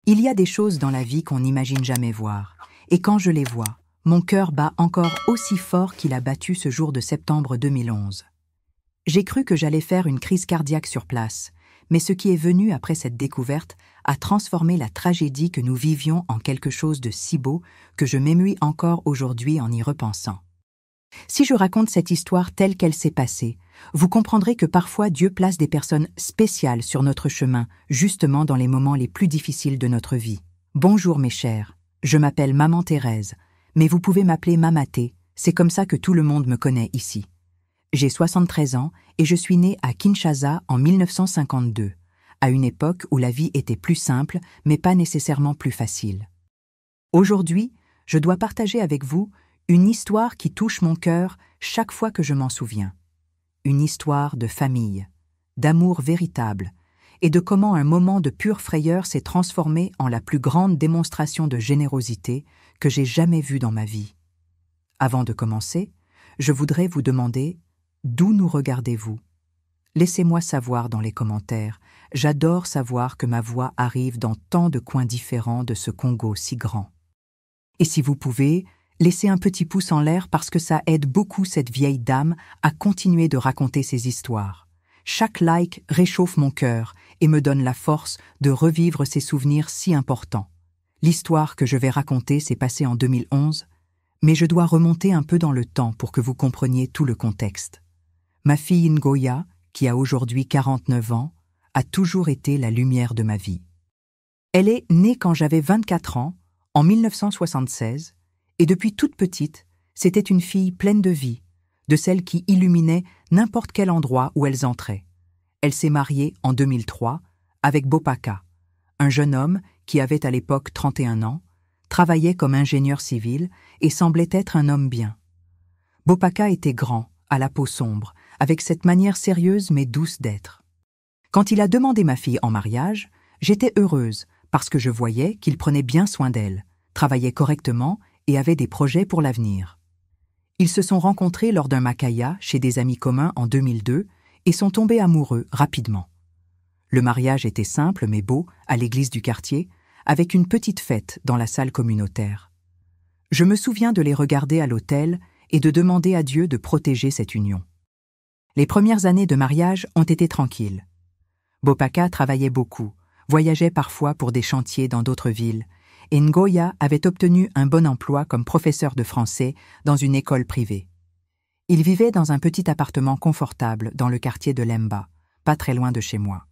Il y a des choses dans la vie qu'on n'imagine jamais voir, et quand je les vois, mon cœur bat encore aussi fort qu'il a battu ce jour de septembre 2011. J'ai cru que j'allais faire une crise cardiaque sur place, mais ce qui est venu après cette découverte a transformé la tragédie que nous vivions en quelque chose de si beau que je m'émouis encore aujourd'hui en y repensant. Si je raconte cette histoire telle qu'elle s'est passée, vous comprendrez que parfois Dieu place des personnes spéciales sur notre chemin, justement dans les moments les plus difficiles de notre vie. Bonjour mes chers, je m'appelle Maman Thérèse, mais vous pouvez m'appeler Mamaté, c'est comme ça que tout le monde me connaît ici. J'ai 73 ans et je suis née à Kinshasa en 1952, à une époque où la vie était plus simple, mais pas nécessairement plus facile. Aujourd'hui, je dois partager avec vous une histoire qui touche mon cœur chaque fois que je m'en souviens. Une histoire de famille, d'amour véritable, et de comment un moment de pure frayeur s'est transformé en la plus grande démonstration de générosité que j'ai jamais vue dans ma vie. Avant de commencer, je voudrais vous demander d'où nous regardez-vous? Laissez-moi savoir dans les commentaires. J'adore savoir que ma voix arrive dans tant de coins différents de ce Congo si grand. Et si vous pouvez, laissez un petit pouce en l'air parce que ça aide beaucoup cette vieille dame à continuer de raconter ses histoires. Chaque like réchauffe mon cœur et me donne la force de revivre ces souvenirs si importants. L'histoire que je vais raconter s'est passée en 2011, mais je dois remonter un peu dans le temps pour que vous compreniez tout le contexte. Ma fille Ngoya, qui a aujourd'hui 49 ans, a toujours été la lumière de ma vie. Elle est née quand j'avais 24 ans, en 1976, et depuis toute petite, c'était une fille pleine de vie, de celles qui illuminaient n'importe quel endroit où elles entraient. Elle s'est mariée en 2003 avec Bopaka, un jeune homme qui avait à l'époque 31 ans, travaillait comme ingénieur civil et semblait être un homme bien. Bopaka était grand, à la peau sombre, avec cette manière sérieuse mais douce d'être. Quand il a demandé ma fille en mariage, j'étais heureuse parce que je voyais qu'il prenait bien soin d'elle, travaillait correctement et avait des projets pour l'avenir. Ils se sont rencontrés lors d'un makaya chez des amis communs en 2002 et sont tombés amoureux rapidement. Le mariage était simple mais beau à l'église du quartier, avec une petite fête dans la salle communautaire. Je me souviens de les regarder à l'autel et de demander à Dieu de protéger cette union. Les premières années de mariage ont été tranquilles. Bopaka travaillait beaucoup, voyageait parfois pour des chantiers dans d'autres villes, et Ngoya avait obtenu un bon emploi comme professeur de français dans une école privée. Il vivait dans un petit appartement confortable dans le quartier de Lemba, pas très loin de chez moi.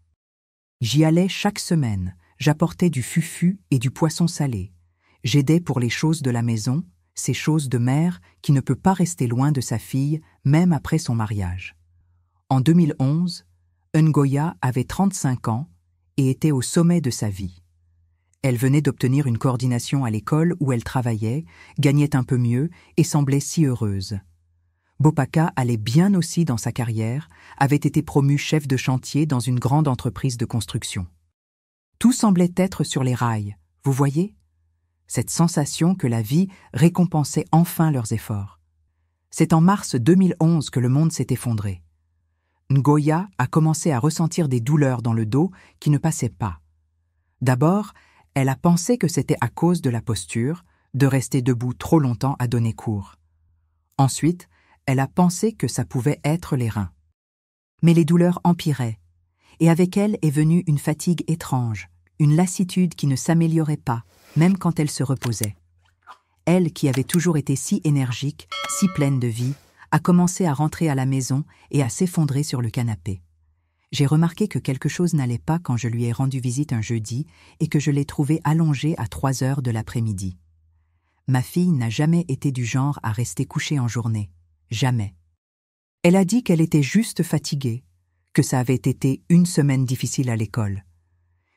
J'y allais chaque semaine, j'apportais du fufu et du poisson salé. J'aidais pour les choses de la maison, ces choses de mère qui ne peut pas rester loin de sa fille même après son mariage. En 2011, Ngoya avait 35 ans et était au sommet de sa vie. Elle venait d'obtenir une coordination à l'école où elle travaillait, gagnait un peu mieux et semblait si heureuse. Bopaka allait bien aussi dans sa carrière, avait été promu chef de chantier dans une grande entreprise de construction. Tout semblait être sur les rails, vous voyez? Cette sensation que la vie récompensait enfin leurs efforts. C'est en mars 2011 que le monde s'est effondré. Ngoya a commencé à ressentir des douleurs dans le dos qui ne passaient pas. D'abord, elle a pensé que c'était à cause de la posture, de rester debout trop longtemps à donner cours. Ensuite, elle a pensé que ça pouvait être les reins. Mais les douleurs empiraient, et avec elles est venue une fatigue étrange, une lassitude qui ne s'améliorait pas, même quand elle se reposait. Elle, qui avait toujours été si énergique, si pleine de vie, a commencé à rentrer à la maison et à s'effondrer sur le canapé. J'ai remarqué que quelque chose n'allait pas quand je lui ai rendu visite un jeudi et que je l'ai trouvée allongée à 3 heures de l'après-midi. Ma fille n'a jamais été du genre à rester couchée en journée. Jamais. Elle a dit qu'elle était juste fatiguée, que ça avait été une semaine difficile à l'école.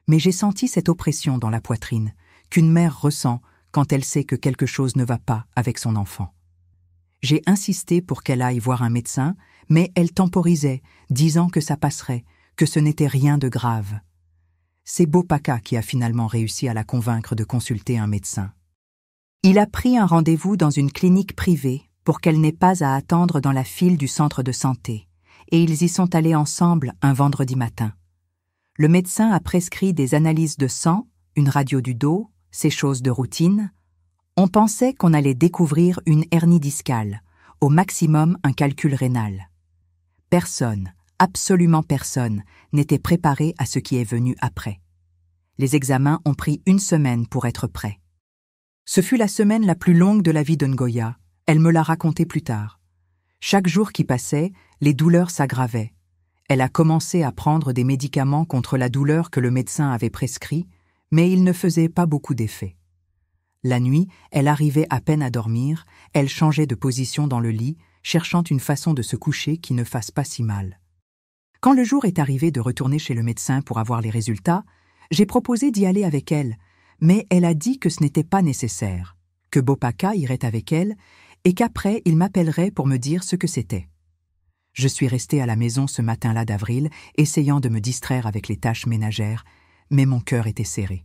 Mais j'ai senti cette oppression dans la poitrine, qu'une mère ressent quand elle sait que quelque chose ne va pas avec son enfant. J'ai insisté pour qu'elle aille voir un médecin, mais elle temporisait, disant que ça passerait, que ce n'était rien de grave. C'est Bopaka qui a finalement réussi à la convaincre de consulter un médecin. Il a pris un rendez-vous dans une clinique privée pour qu'elle n'ait pas à attendre dans la file du centre de santé, et ils y sont allés ensemble un vendredi matin. Le médecin a prescrit des analyses de sang une radio du dos, ces choses de routine. On pensait qu'on allait découvrir une hernie discale, au maximum un calcul rénal. Personne, absolument personne, n'était préparé à ce qui est venu après. Les examens ont pris 1 semaine pour être prêts. Ce fut la semaine la plus longue de la vie de Ngoya, elle me l'a raconté plus tard. Chaque jour qui passait, les douleurs s'aggravaient. Elle a commencé à prendre des médicaments contre la douleur que le médecin avait prescrits, mais ils ne faisaient pas beaucoup d'effet. La nuit, elle arrivait à peine à dormir, elle changeait de position dans le lit, cherchant une façon de se coucher qui ne fasse pas si mal. Quand le jour est arrivé de retourner chez le médecin pour avoir les résultats, j'ai proposé d'y aller avec elle, mais elle a dit que ce n'était pas nécessaire, que Bopaka irait avec elle et qu'après il m'appellerait pour me dire ce que c'était. Je suis restée à la maison ce matin-là d'avril, essayant de me distraire avec les tâches ménagères, mais mon cœur était serré.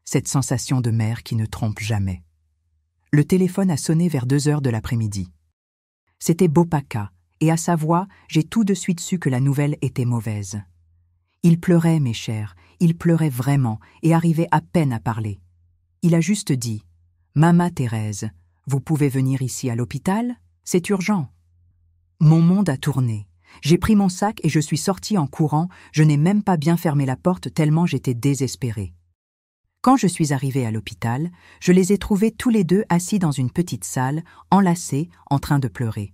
Cette sensation de mère qui ne trompe jamais. Le téléphone a sonné vers 2 heures de l'après-midi. C'était Bopaka, et à sa voix, j'ai tout de suite su que la nouvelle était mauvaise. Il pleurait, mes chers, il pleurait vraiment et arrivait à peine à parler. Il a juste dit « Mama Thérèse, vous pouvez venir ici à l'hôpital? C'est urgent. » Mon monde a tourné. J'ai pris mon sac et je suis sortie en courant, je n'ai même pas bien fermé la porte tellement j'étais désespérée. Quand je suis arrivée à l'hôpital, je les ai trouvés tous les deux assis dans une petite salle, enlacés, en train de pleurer.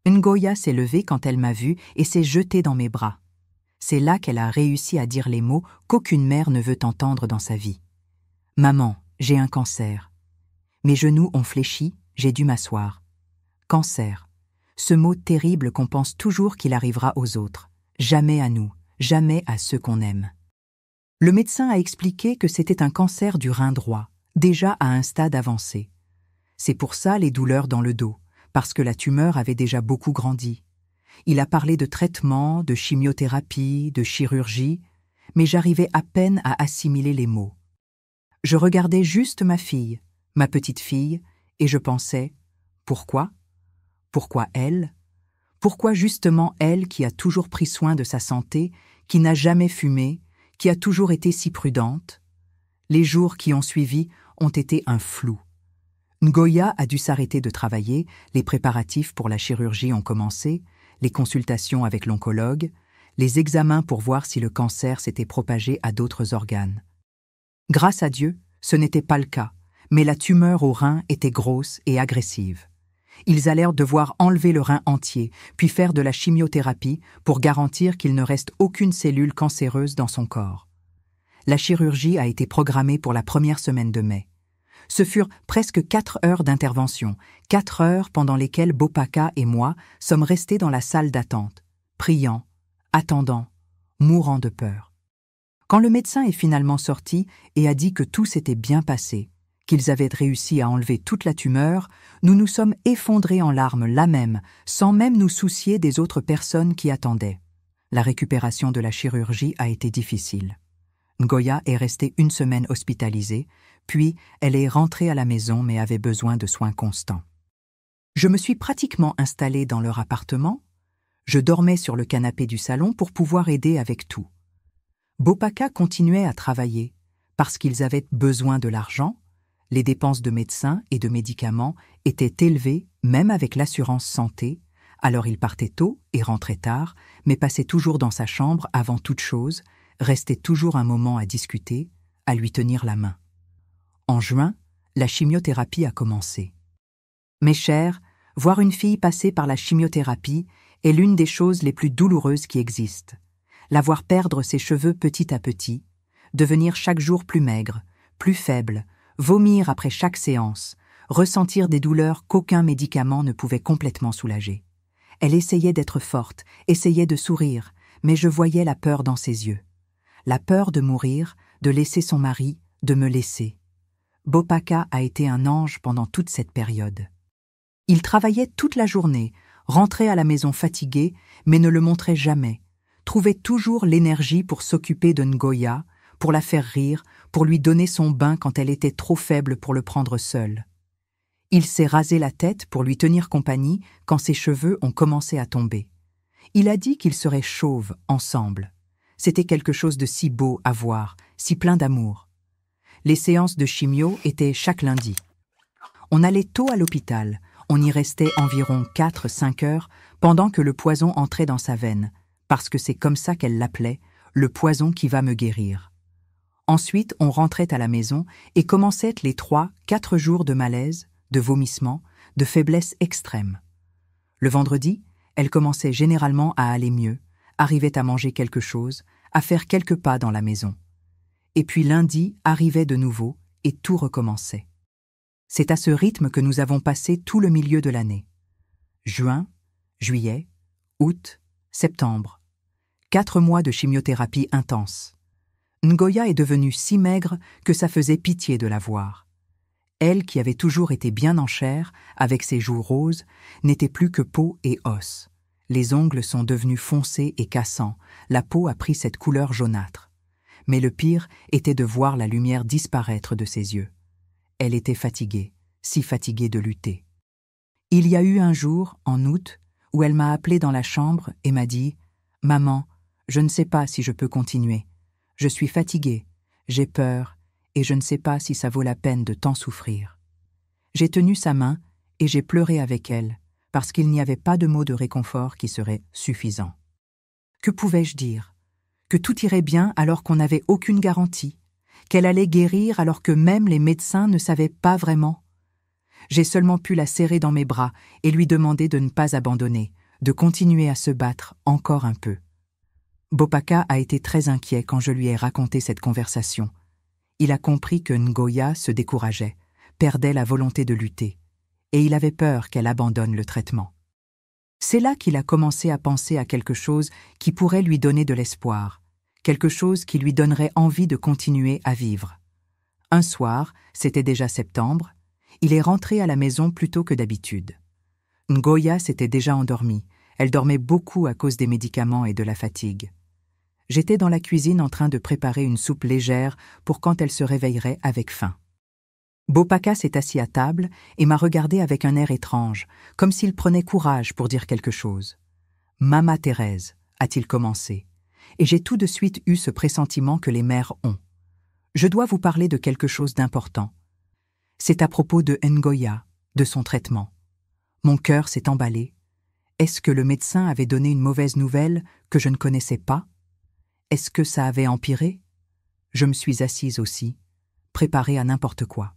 Ngoya s'est levée quand elle m'a vue et s'est jetée dans mes bras. C'est là qu'elle a réussi à dire les mots qu'aucune mère ne veut entendre dans sa vie. « Maman, j'ai un cancer. » Mes genoux ont fléchi, j'ai dû m'asseoir. Cancer. Ce mot terrible qu'on pense toujours qu'il arrivera aux autres. Jamais à nous, jamais à ceux qu'on aime. Le médecin a expliqué que c'était un cancer du rein droit, déjà à un stade avancé. C'est pour ça les douleurs dans le dos, parce que la tumeur avait déjà beaucoup grandi. Il a parlé de traitement, de chimiothérapie, de chirurgie, mais j'arrivais à peine à assimiler les mots. Je regardais juste ma fille, ma petite fille, et je pensais « Pourquoi ? Pourquoi elle ? Pourquoi justement elle qui a toujours pris soin de sa santé, qui n'a jamais fumé, qui a toujours été si prudente ?» Les jours qui ont suivi ont été un flou. Ngoya a dû s'arrêter de travailler, les préparatifs pour la chirurgie ont commencé, les consultations avec l'oncologue, les examens pour voir si le cancer s'était propagé à d'autres organes. Grâce à Dieu, ce n'était pas le cas, mais la tumeur au rein était grosse et agressive. Ils allèrent devoir enlever le rein entier, puis faire de la chimiothérapie pour garantir qu'il ne reste aucune cellule cancéreuse dans son corps. La chirurgie a été programmée pour la première semaine de mai. Ce furent presque 4 heures d'intervention, 4 heures pendant lesquelles Bopaka et moi sommes restés dans la salle d'attente, priant, attendant, mourant de peur. Quand le médecin est finalement sorti et a dit que tout s'était bien passé, qu'ils avaient réussi à enlever toute la tumeur, nous nous sommes effondrés en larmes là même, sans même nous soucier des autres personnes qui attendaient. La récupération de la chirurgie a été difficile. Ngoya est restée 1 semaine hospitalisée, puis elle est rentrée à la maison mais avait besoin de soins constants. Je me suis pratiquement installée dans leur appartement. Je dormais sur le canapé du salon pour pouvoir aider avec tout. Bopaka continuait à travailler parce qu'ils avaient besoin de l'argent. Les dépenses de médecins et de médicaments étaient élevées même avec l'assurance santé, alors il partait tôt et rentrait tard, mais passait toujours dans sa chambre avant toute chose, restait toujours un moment à discuter, à lui tenir la main. En juin, la chimiothérapie a commencé. Mes chers, voir une fille passer par la chimiothérapie est l'une des choses les plus douloureuses qui existent. La voir perdre ses cheveux petit à petit, devenir chaque jour plus maigre, plus faible, vomir après chaque séance, ressentir des douleurs qu'aucun médicament ne pouvait complètement soulager. Elle essayait d'être forte, essayait de sourire, mais je voyais la peur dans ses yeux. La peur de mourir, de laisser son mari, de me laisser. Bopaka a été un ange pendant toute cette période. Il travaillait toute la journée, rentrait à la maison fatigué, mais ne le montrait jamais, trouvait toujours l'énergie pour s'occuper de Ngoya, pour la faire rire, pour lui donner son bain quand elle était trop faible pour le prendre seule. Il s'est rasé la tête pour lui tenir compagnie quand ses cheveux ont commencé à tomber. Il a dit qu'ils seraient chauves ensemble. C'était quelque chose de si beau à voir, si plein d'amour. Les séances de chimio étaient chaque lundi. On allait tôt à l'hôpital, on y restait environ 4-5 heures pendant que le poison entrait dans sa veine, parce que c'est comme ça qu'elle l'appelait, le poison qui va me guérir. Ensuite, on rentrait à la maison et commençaient les 3-4 jours de malaise, de vomissement, de faiblesse extrême. Le vendredi, elle commençait généralement à aller mieux, arrivait à manger quelque chose, à faire quelques pas dans la maison. Et puis lundi arrivait de nouveau et tout recommençait. C'est à ce rythme que nous avons passé tout le milieu de l'année. Juin, juillet, août, septembre. 4 mois de chimiothérapie intense. Ngoya est devenue si maigre que ça faisait pitié de la voir. Elle, qui avait toujours été bien en chair, avec ses joues roses, n'était plus que peau et os. Les ongles sont devenus foncés et cassants, la peau a pris cette couleur jaunâtre. Mais le pire était de voir la lumière disparaître de ses yeux. Elle était fatiguée, si fatiguée de lutter. Il y a eu un jour, en août, où elle m'a appelé dans la chambre et m'a dit « Maman, je ne sais pas si je peux continuer. Je suis fatiguée, j'ai peur, et je ne sais pas si ça vaut la peine de tant souffrir. » J'ai tenu sa main et j'ai pleuré avec elle, parce qu'il n'y avait pas de mots de réconfort qui seraient suffisants. Que pouvais-je dire? Que tout irait bien alors qu'on n'avait aucune garantie, qu'elle allait guérir alors que même les médecins ne savaient pas vraiment. J'ai seulement pu la serrer dans mes bras et lui demander de ne pas abandonner, de continuer à se battre encore un peu. Bopaka a été très inquiet quand je lui ai raconté cette conversation. Il a compris que Ngoya se décourageait, perdait la volonté de lutter, et il avait peur qu'elle abandonne le traitement. C'est là qu'il a commencé à penser à quelque chose qui pourrait lui donner de l'espoir, quelque chose qui lui donnerait envie de continuer à vivre. Un soir, c'était déjà septembre, il est rentré à la maison plus tôt que d'habitude. Ngoya s'était déjà endormie, elle dormait beaucoup à cause des médicaments et de la fatigue. J'étais dans la cuisine en train de préparer une soupe légère pour quand elle se réveillerait avec faim. Bopaka s'est assis à table et m'a regardé avec un air étrange, comme s'il prenait courage pour dire quelque chose. « Mama Thérèse », a-t-il commencé, et j'ai tout de suite eu ce pressentiment que les mères ont. Je dois vous parler de quelque chose d'important. C'est à propos de Ngoya, de son traitement. Mon cœur s'est emballé. Est-ce que le médecin avait donné une mauvaise nouvelle que je ne connaissais pas? Est-ce que ça avait empiré? Je me suis assise aussi, préparée à n'importe quoi.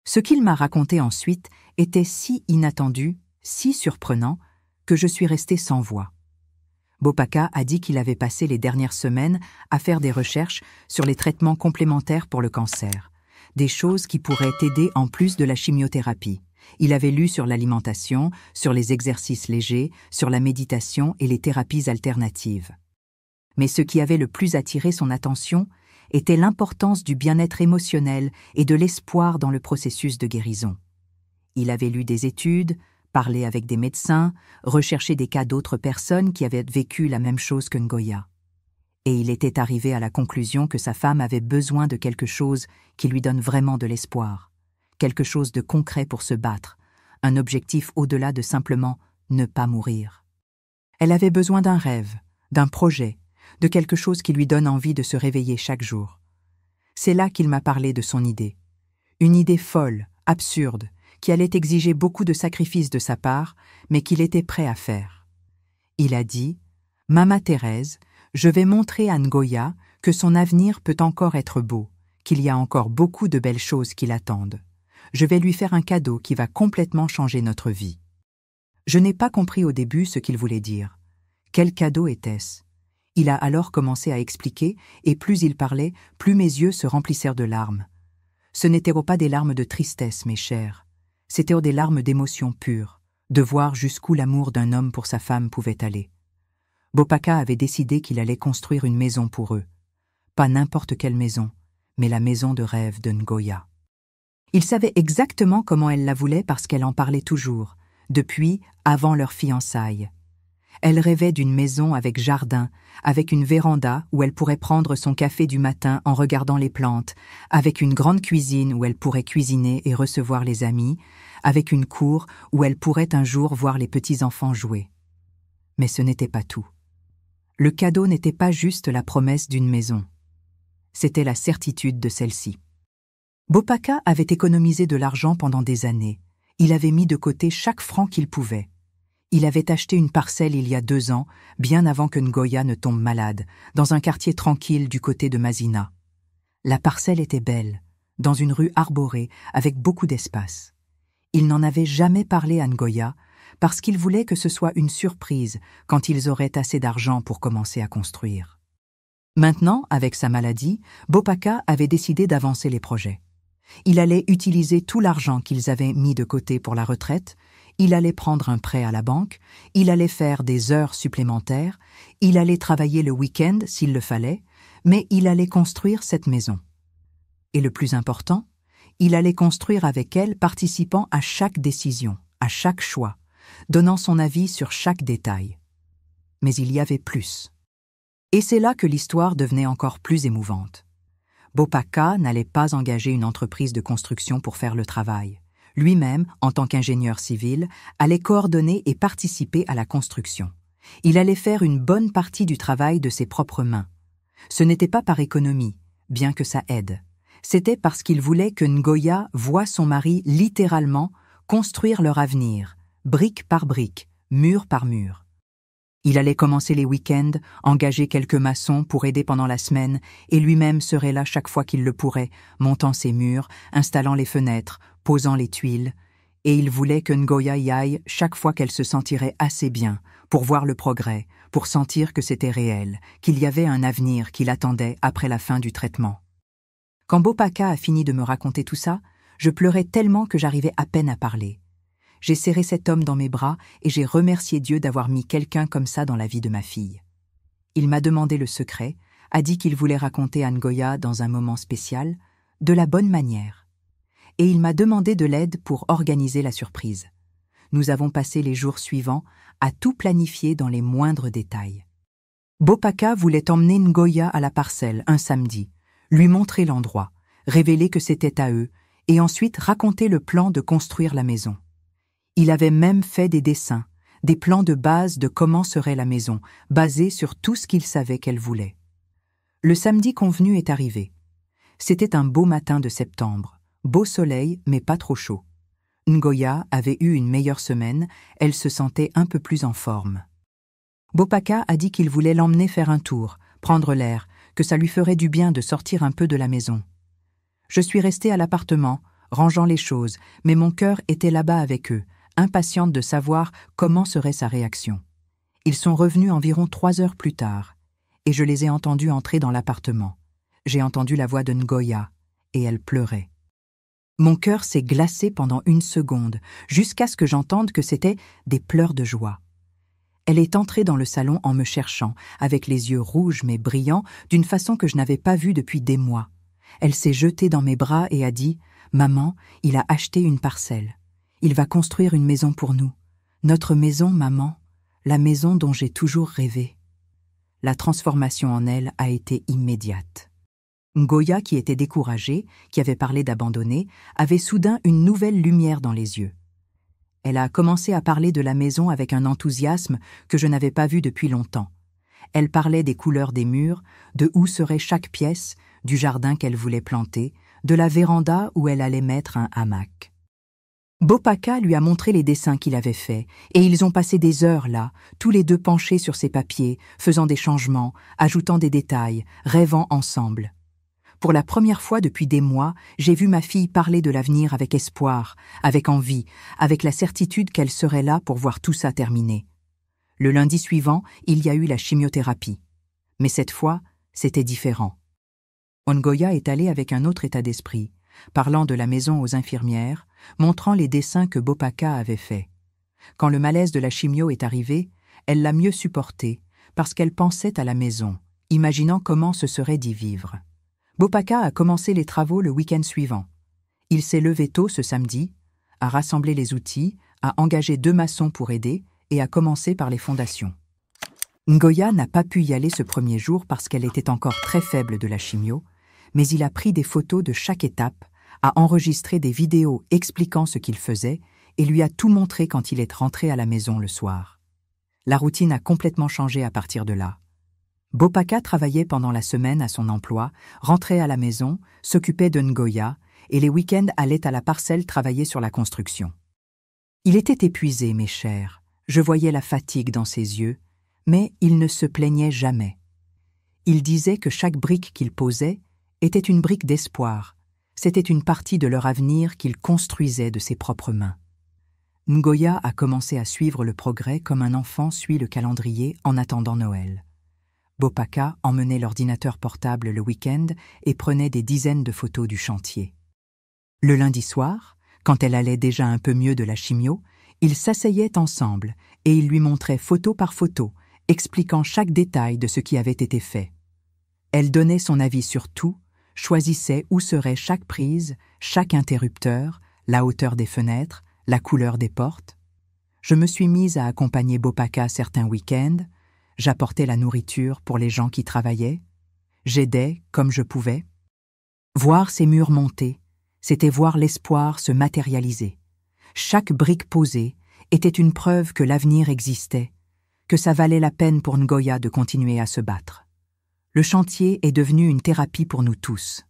Ce qu'il m'a raconté ensuite était si inattendu, si surprenant, que je suis restée sans voix. Bopaka a dit qu'il avait passé les dernières semaines à faire des recherches sur les traitements complémentaires pour le cancer, des choses qui pourraient aider en plus de la chimiothérapie. Il avait lu sur l'alimentation, sur les exercices légers, sur la méditation et les thérapies alternatives. Mais ce qui avait le plus attiré son attention était l'importance du bien-être émotionnel et de l'espoir dans le processus de guérison. Il avait lu des études, parlé avec des médecins, recherché des cas d'autres personnes qui avaient vécu la même chose que Ngoya. Et il était arrivé à la conclusion que sa femme avait besoin de quelque chose qui lui donne vraiment de l'espoir, quelque chose de concret pour se battre, un objectif au-delà de simplement ne pas mourir. Elle avait besoin d'un rêve, d'un projet, de quelque chose qui lui donne envie de se réveiller chaque jour. C'est là qu'il m'a parlé de son idée. Une idée folle, absurde, qui allait exiger beaucoup de sacrifices de sa part, mais qu'il était prêt à faire. Il a dit « Mama Thérèse, je vais montrer à Ngoya que son avenir peut encore être beau, qu'il y a encore beaucoup de belles choses qui l'attendent. Je vais lui faire un cadeau qui va complètement changer notre vie. » Je n'ai pas compris au début ce qu'il voulait dire. Quel cadeau était-ce? Il a alors commencé à expliquer, et plus il parlait, plus mes yeux se remplissèrent de larmes. Ce n'étaient pas des larmes de tristesse, mes chers. C'étaient des larmes d'émotion pure, de voir jusqu'où l'amour d'un homme pour sa femme pouvait aller. Bopaka avait décidé qu'il allait construire une maison pour eux. Pas n'importe quelle maison, mais la maison de rêve de Ngoya. Il savait exactement comment elle la voulait parce qu'elle en parlait toujours, depuis avant leur fiançailles. Elle rêvait d'une maison avec jardin, avec une véranda où elle pourrait prendre son café du matin en regardant les plantes, avec une grande cuisine où elle pourrait cuisiner et recevoir les amis, avec une cour où elle pourrait un jour voir les petits-enfants jouer. Mais ce n'était pas tout. Le cadeau n'était pas juste la promesse d'une maison. C'était la certitude de celle-ci. Bopaka avait économisé de l'argent pendant des années. Il avait mis de côté chaque franc qu'il pouvait. Il avait acheté une parcelle il y a 2 ans, bien avant que Ngoya ne tombe malade, dans un quartier tranquille du côté de Masina. La parcelle était belle, dans une rue arborée, avec beaucoup d'espace. Il n'en avait jamais parlé à Ngoya, parce qu'il voulait que ce soit une surprise quand ils auraient assez d'argent pour commencer à construire. Maintenant, avec sa maladie, Bopaka avait décidé d'avancer les projets. Il allait utiliser tout l'argent qu'ils avaient mis de côté pour la retraite, il allait prendre un prêt à la banque, il allait faire des heures supplémentaires, il allait travailler le week-end s'il le fallait, mais il allait construire cette maison. Et le plus important, il allait construire avec elle, participant à chaque décision, à chaque choix, donnant son avis sur chaque détail. Mais il y avait plus. Et c'est là que l'histoire devenait encore plus émouvante. Bopaka n'allait pas engager une entreprise de construction pour faire le travail. Lui-même, en tant qu'ingénieur civil, allait coordonner et participer à la construction. Il allait faire une bonne partie du travail de ses propres mains. Ce n'était pas par économie, bien que ça aide. C'était parce qu'il voulait que Ngoya voie son mari littéralement construire leur avenir, brique par brique, mur par mur. Il allait commencer les week-ends, engager quelques maçons pour aider pendant la semaine, et lui-même serait là chaque fois qu'il le pourrait, montant ses murs, installant les fenêtres, posant les tuiles, et il voulait que Ngoya y aille chaque fois qu'elle se sentirait assez bien, pour voir le progrès, pour sentir que c'était réel, qu'il y avait un avenir qui l'attendait après la fin du traitement. Quand Bopaka a fini de me raconter tout ça, je pleurais tellement que j'arrivais à peine à parler. J'ai serré cet homme dans mes bras et j'ai remercié Dieu d'avoir mis quelqu'un comme ça dans la vie de ma fille. Il m'a demandé le secret, a dit qu'il voulait raconter à Ngoya dans un moment spécial, de la bonne manière. Et il m'a demandé de l'aide pour organiser la surprise. Nous avons passé les jours suivants à tout planifier dans les moindres détails. Bopaka voulait emmener Ngoya à la parcelle un samedi, lui montrer l'endroit, révéler que c'était à eux, et ensuite raconter le plan de construire la maison. Il avait même fait des dessins, des plans de base de comment serait la maison, basés sur tout ce qu'il savait qu'elle voulait. Le samedi convenu est arrivé. C'était un beau matin de septembre, beau soleil mais pas trop chaud. Ngoya avait eu une meilleure semaine, elle se sentait un peu plus en forme. Bopaka a dit qu'il voulait l'emmener faire un tour, prendre l'air, que ça lui ferait du bien de sortir un peu de la maison. Je suis restée à l'appartement, rangeant les choses, mais mon cœur était là-bas avec eux, impatiente de savoir comment serait sa réaction. Ils sont revenus environ 3 heures plus tard, et je les ai entendus entrer dans l'appartement. J'ai entendu la voix de Ngoya, et elle pleurait. Mon cœur s'est glacé pendant 1 seconde, jusqu'à ce que j'entende que c'était des pleurs de joie. Elle est entrée dans le salon en me cherchant, avec les yeux rouges mais brillants, d'une façon que je n'avais pas vue depuis des mois. Elle s'est jetée dans mes bras et a dit « Maman, il a acheté une parcelle. Il va construire une maison pour nous. Notre maison, maman, la maison dont j'ai toujours rêvé. » La transformation en elle a été immédiate. Ngoya, qui était découragée, qui avait parlé d'abandonner, avait soudain une nouvelle lumière dans les yeux. Elle a commencé à parler de la maison avec un enthousiasme que je n'avais pas vu depuis longtemps. Elle parlait des couleurs des murs, de où serait chaque pièce, du jardin qu'elle voulait planter, de la véranda où elle allait mettre un hamac. Bopaka lui a montré les dessins qu'il avait faits, et ils ont passé des heures là, tous les deux penchés sur ces papiers, faisant des changements, ajoutant des détails, rêvant ensemble. Pour la première fois depuis des mois, j'ai vu ma fille parler de l'avenir avec espoir, avec envie, avec la certitude qu'elle serait là pour voir tout ça terminer. Le lundi suivant, il y a eu la chimiothérapie. Mais cette fois, c'était différent. Ngoya est allé avec un autre état d'esprit, parlant de la maison aux infirmières, montrant les dessins que Bopaka avait faits. Quand le malaise de la chimio est arrivé, elle l'a mieux supporté, parce qu'elle pensait à la maison, imaginant comment ce serait d'y vivre. Bopaka a commencé les travaux le week-end suivant. Il s'est levé tôt ce samedi, a rassemblé les outils, a engagé 2 maçons pour aider et a commencé par les fondations. Ngoya n'a pas pu y aller ce premier jour parce qu'elle était encore très faible de la chimio, mais il a pris des photos de chaque étape, a enregistré des vidéos expliquant ce qu'il faisait et lui a tout montré quand il est rentré à la maison le soir. La routine a complètement changé à partir de là. Bopaka travaillait pendant la semaine à son emploi, rentrait à la maison, s'occupait de Ngoya, et les week-ends allait à la parcelle travailler sur la construction. Il était épuisé, mes chers, je voyais la fatigue dans ses yeux, mais il ne se plaignait jamais. Il disait que chaque brique qu'il posait était une brique d'espoir, c'était une partie de leur avenir qu'il construisait de ses propres mains. Ngoya a commencé à suivre le progrès comme un enfant suit le calendrier en attendant Noël. Bopaka emmenait l'ordinateur portable le week-end et prenait des dizaines de photos du chantier. Le lundi soir, quand elle allait déjà un peu mieux de la chimio, ils s'asseyaient ensemble et il lui montrait photo par photo, expliquant chaque détail de ce qui avait été fait. Elle donnait son avis sur tout, choisissait où serait chaque prise, chaque interrupteur, la hauteur des fenêtres, la couleur des portes. Je me suis mise à accompagner Bopaka certains week-ends, j'apportais la nourriture pour les gens qui travaillaient, j'aidais comme je pouvais. Voir ces murs monter, c'était voir l'espoir se matérialiser. Chaque brique posée était une preuve que l'avenir existait, que ça valait la peine pour Ngoya de continuer à se battre. Le chantier est devenu une thérapie pour nous tous.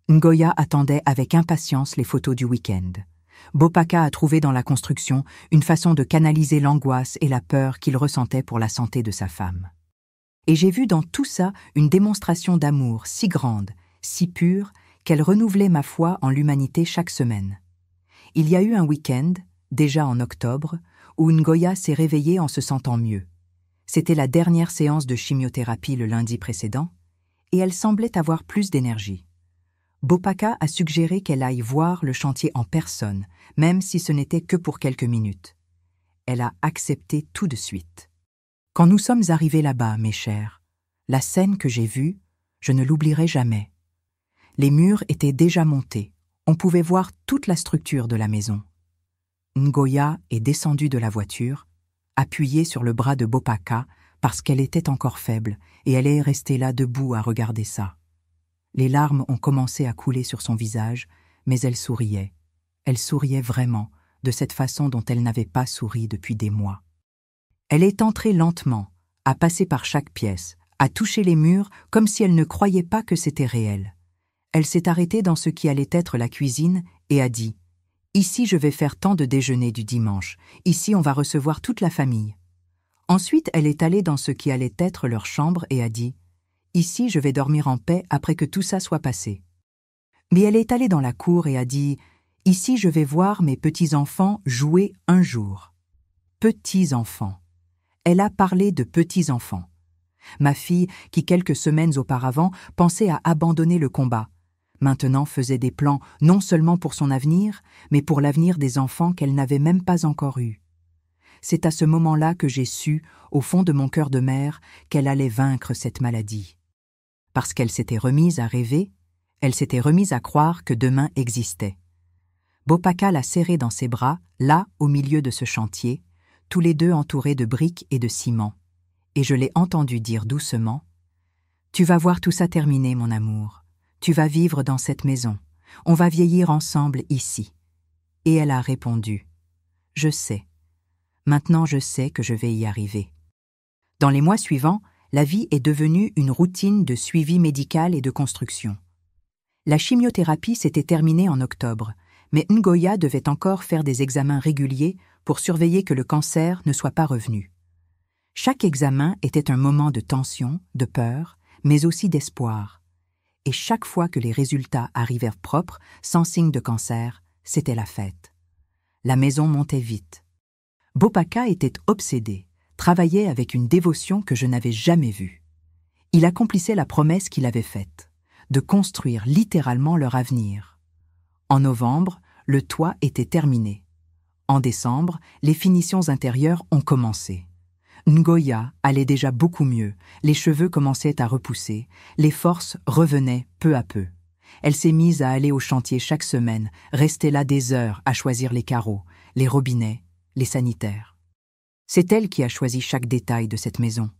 Ngoya attendait avec impatience les photos du week-end. Bopaka a trouvé dans la construction une façon de canaliser l'angoisse et la peur qu'il ressentait pour la santé de sa femme. Et j'ai vu dans tout ça une démonstration d'amour si grande, si pure, qu'elle renouvelait ma foi en l'humanité chaque semaine. Il y a eu un week-end, déjà en octobre, où Ngoya s'est réveillée en se sentant mieux. C'était la dernière séance de chimiothérapie le lundi précédent, et elle semblait avoir plus d'énergie. Bopaka a suggéré qu'elle aille voir le chantier en personne, même si ce n'était que pour quelques minutes. Elle a accepté tout de suite. Quand nous sommes arrivés là-bas, mes chers, la scène que j'ai vue, je ne l'oublierai jamais. Les murs étaient déjà montés, on pouvait voir toute la structure de la maison. Ngoya est descendue de la voiture, appuyée sur le bras de Bopaka parce qu'elle était encore faible et elle est restée là debout à regarder ça. Les larmes ont commencé à couler sur son visage, mais elle souriait. Elle souriait vraiment, de cette façon dont elle n'avait pas souri depuis des mois. Elle est entrée lentement, a passé par chaque pièce, a touché les murs comme si elle ne croyait pas que c'était réel. Elle s'est arrêtée dans ce qui allait être la cuisine et a dit « Ici je vais faire tant de déjeuner du dimanche, ici on va recevoir toute la famille. » Ensuite elle est allée dans ce qui allait être leur chambre et a dit « Ici je vais dormir en paix après que tout ça soit passé. » Mais elle est allée dans la cour et a dit « Ici je vais voir mes petits-enfants jouer un jour. » Petits-enfants. Elle a parlé de petits-enfants. Ma fille, qui quelques semaines auparavant pensait à abandonner le combat, maintenant faisait des plans non seulement pour son avenir, mais pour l'avenir des enfants qu'elle n'avait même pas encore eus. C'est à ce moment-là que j'ai su, au fond de mon cœur de mère, qu'elle allait vaincre cette maladie. Parce qu'elle s'était remise à rêver, elle s'était remise à croire que demain existait. Bopaka l'a serrée dans ses bras, là, au milieu de ce chantier, tous les deux entourés de briques et de ciment, et je l'ai entendu dire doucement « Tu vas voir tout ça terminer, mon amour. Tu vas vivre dans cette maison. On va vieillir ensemble ici. » Et elle a répondu « Je sais. Maintenant je sais que je vais y arriver. » Dans les mois suivants, la vie est devenue une routine de suivi médical et de construction. La chimiothérapie s'était terminée en octobre, mais Ngoya devait encore faire des examens réguliers pour surveiller que le cancer ne soit pas revenu. Chaque examen était un moment de tension, de peur, mais aussi d'espoir. Et chaque fois que les résultats arrivèrent propres, sans signe de cancer, c'était la fête. La maison montait vite. Bopaka était obsédé, travaillait avec une dévotion que je n'avais jamais vue. Il accomplissait la promesse qu'il avait faite, de construire littéralement leur avenir. En novembre, le toit était terminé. En décembre, les finitions intérieures ont commencé. Ngoya allait déjà beaucoup mieux, les cheveux commençaient à repousser, les forces revenaient peu à peu. Elle s'est mise à aller au chantier chaque semaine, rester là des heures à choisir les carreaux, les robinets, les sanitaires. C'est elle qui a choisi chaque détail de cette maison,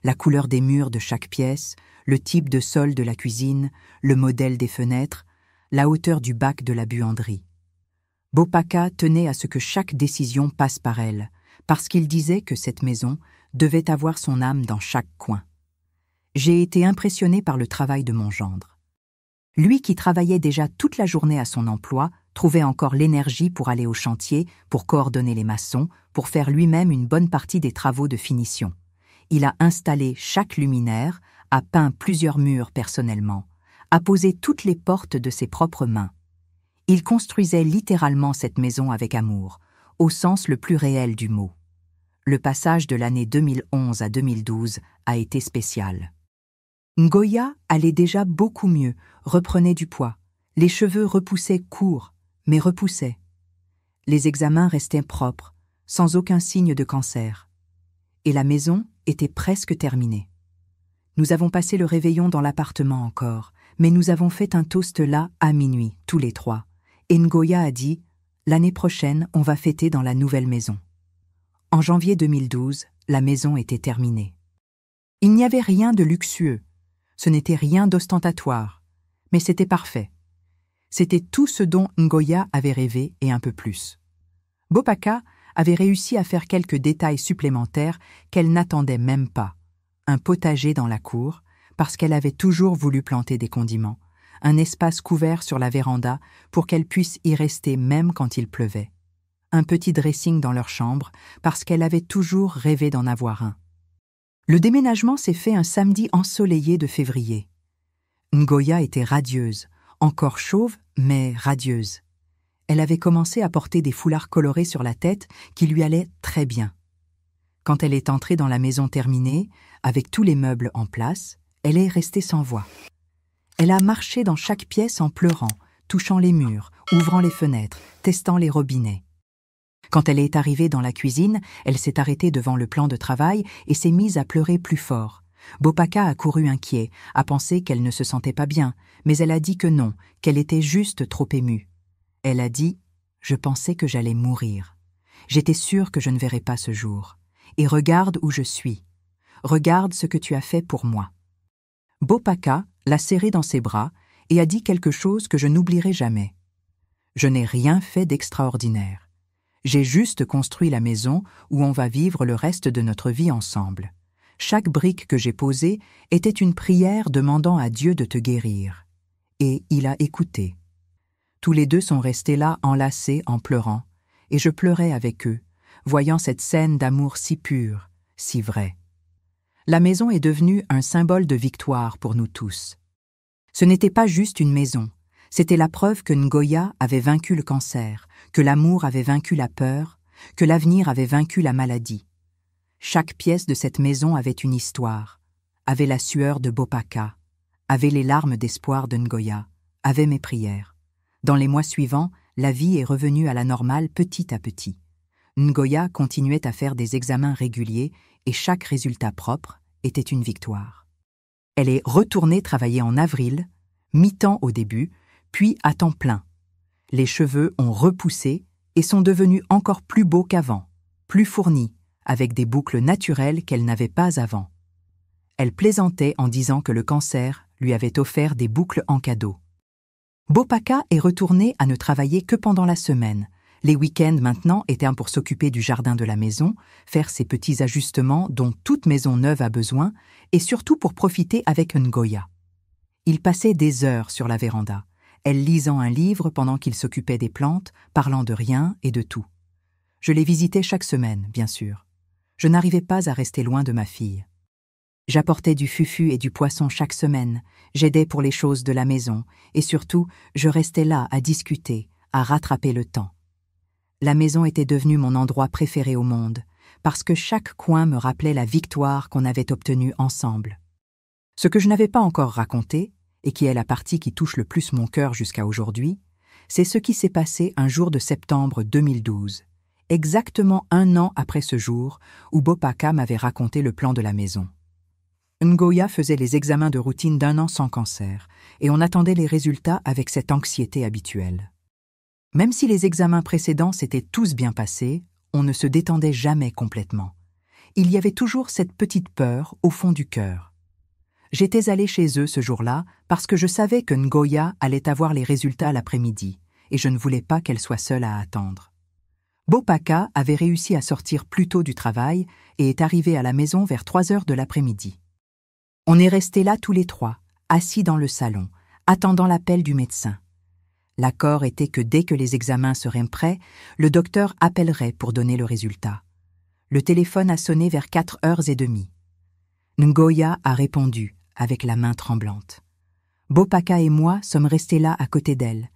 la couleur des murs de chaque pièce, le type de sol de la cuisine, le modèle des fenêtres, la hauteur du bac de la buanderie. Bopaka tenait à ce que chaque décision passe par elle, parce qu'il disait que cette maison devait avoir son âme dans chaque coin. J'ai été impressionnée par le travail de mon gendre. Lui qui travaillait déjà toute la journée à son emploi, trouvait encore l'énergie pour aller au chantier, pour coordonner les maçons, pour faire lui-même une bonne partie des travaux de finition. Il a installé chaque luminaire, a peint plusieurs murs personnellement, a posé toutes les portes de ses propres mains. Il construisait littéralement cette maison avec amour, au sens le plus réel du mot. Le passage de l'année 2011 à 2012 a été spécial. Ngoya allait déjà beaucoup mieux, reprenait du poids. Les cheveux repoussaient courts, mais repoussaient. Les examens restaient propres, sans aucun signe de cancer. Et la maison était presque terminée. Nous avons passé le réveillon dans l'appartement encore, mais nous avons fait un toast là à minuit, tous les trois. Et Ngoya a dit « L'année prochaine, on va fêter dans la nouvelle maison ». En janvier 2012, la maison était terminée. Il n'y avait rien de luxueux, ce n'était rien d'ostentatoire, mais c'était parfait. C'était tout ce dont Ngoya avait rêvé et un peu plus. Bopaka avait réussi à faire quelques détails supplémentaires qu'elle n'attendait même pas. Un potager dans la cour, parce qu'elle avait toujours voulu planter des condiments, un espace couvert sur la véranda pour qu'elle puisse y rester même quand il pleuvait. Un petit dressing dans leur chambre, parce qu'elle avait toujours rêvé d'en avoir un. Le déménagement s'est fait un samedi ensoleillé de février. Ngoya était radieuse, encore chauve, mais radieuse. Elle avait commencé à porter des foulards colorés sur la tête qui lui allaient très bien. Quand elle est entrée dans la maison terminée, avec tous les meubles en place, elle est restée sans voix. Elle a marché dans chaque pièce en pleurant, touchant les murs, ouvrant les fenêtres, testant les robinets. Quand elle est arrivée dans la cuisine, elle s'est arrêtée devant le plan de travail et s'est mise à pleurer plus fort. Bopaka a couru inquiet, a pensé qu'elle ne se sentait pas bien, mais elle a dit que non, qu'elle était juste trop émue. Elle a dit « Je pensais que j'allais mourir. J'étais sûre que je ne verrais pas ce jour. Et regarde où je suis. Regarde ce que tu as fait pour moi. » Bopaka l'a serrée dans ses bras et a dit quelque chose que je n'oublierai jamais. « Je n'ai rien fait d'extraordinaire. J'ai juste construit la maison où on va vivre le reste de notre vie ensemble. Chaque brique que j'ai posée était une prière demandant à Dieu de te guérir. Et il a écouté. Tous les deux sont restés là enlacés en pleurant, et je pleurais avec eux, voyant cette scène d'amour si pure, si vraie. La maison est devenue un symbole de victoire pour nous tous. Ce n'était pas juste une maison, c'était la preuve que Ngoya avait vaincu le cancer, que l'amour avait vaincu la peur, que l'avenir avait vaincu la maladie. Chaque pièce de cette maison avait une histoire, avait la sueur de Bopaka, avait les larmes d'espoir de Ngoya, avait mes prières. Dans les mois suivants, la vie est revenue à la normale petit à petit. Ngoya continuait à faire des examens réguliers et chaque résultat propre était une victoire. Elle est retournée travailler en avril, mi-temps au début, puis à temps plein. Les cheveux ont repoussé et sont devenus encore plus beaux qu'avant, plus fournis, avec des boucles naturelles qu'elle n'avait pas avant. Elle plaisantait en disant que le cancer lui avait offert des boucles en cadeau. Bopaka est retournée à ne travailler que pendant la semaine. Les week-ends maintenant étaient pour s'occuper du jardin de la maison, faire ces petits ajustements dont toute maison neuve a besoin, et surtout pour profiter avec Ngoya. Il passait des heures sur la véranda, elle lisant un livre pendant qu'il s'occupait des plantes, parlant de rien et de tout. Je les visitais chaque semaine, bien sûr. Je n'arrivais pas à rester loin de ma fille. J'apportais du fufu et du poisson chaque semaine, j'aidais pour les choses de la maison, et surtout, je restais là à discuter, à rattraper le temps. La maison était devenue mon endroit préféré au monde, parce que chaque coin me rappelait la victoire qu'on avait obtenue ensemble. Ce que je n'avais pas encore raconté, et qui est la partie qui touche le plus mon cœur jusqu'à aujourd'hui, c'est ce qui s'est passé un jour de septembre 2012, exactement 1 an après ce jour où Bopaka m'avait raconté le plan de la maison. Ngoya faisait les examens de routine d'1 an sans cancer, et on attendait les résultats avec cette anxiété habituelle. Même si les examens précédents s'étaient tous bien passés, on ne se détendait jamais complètement. Il y avait toujours cette petite peur au fond du cœur. J'étais allée chez eux ce jour-là parce que je savais que Ngoya allait avoir les résultats l'après-midi, et je ne voulais pas qu'elle soit seule à attendre. Bopaka avait réussi à sortir plus tôt du travail et est arrivé à la maison vers 3 heures de l'après-midi. On est restés là tous les trois, assis dans le salon, attendant l'appel du médecin. L'accord était que dès que les examens seraient prêts, le docteur appellerait pour donner le résultat. Le téléphone a sonné vers 4h30. Ngoya a répondu, avec la main tremblante. Bopaka et moi sommes restés là à côté d'elle,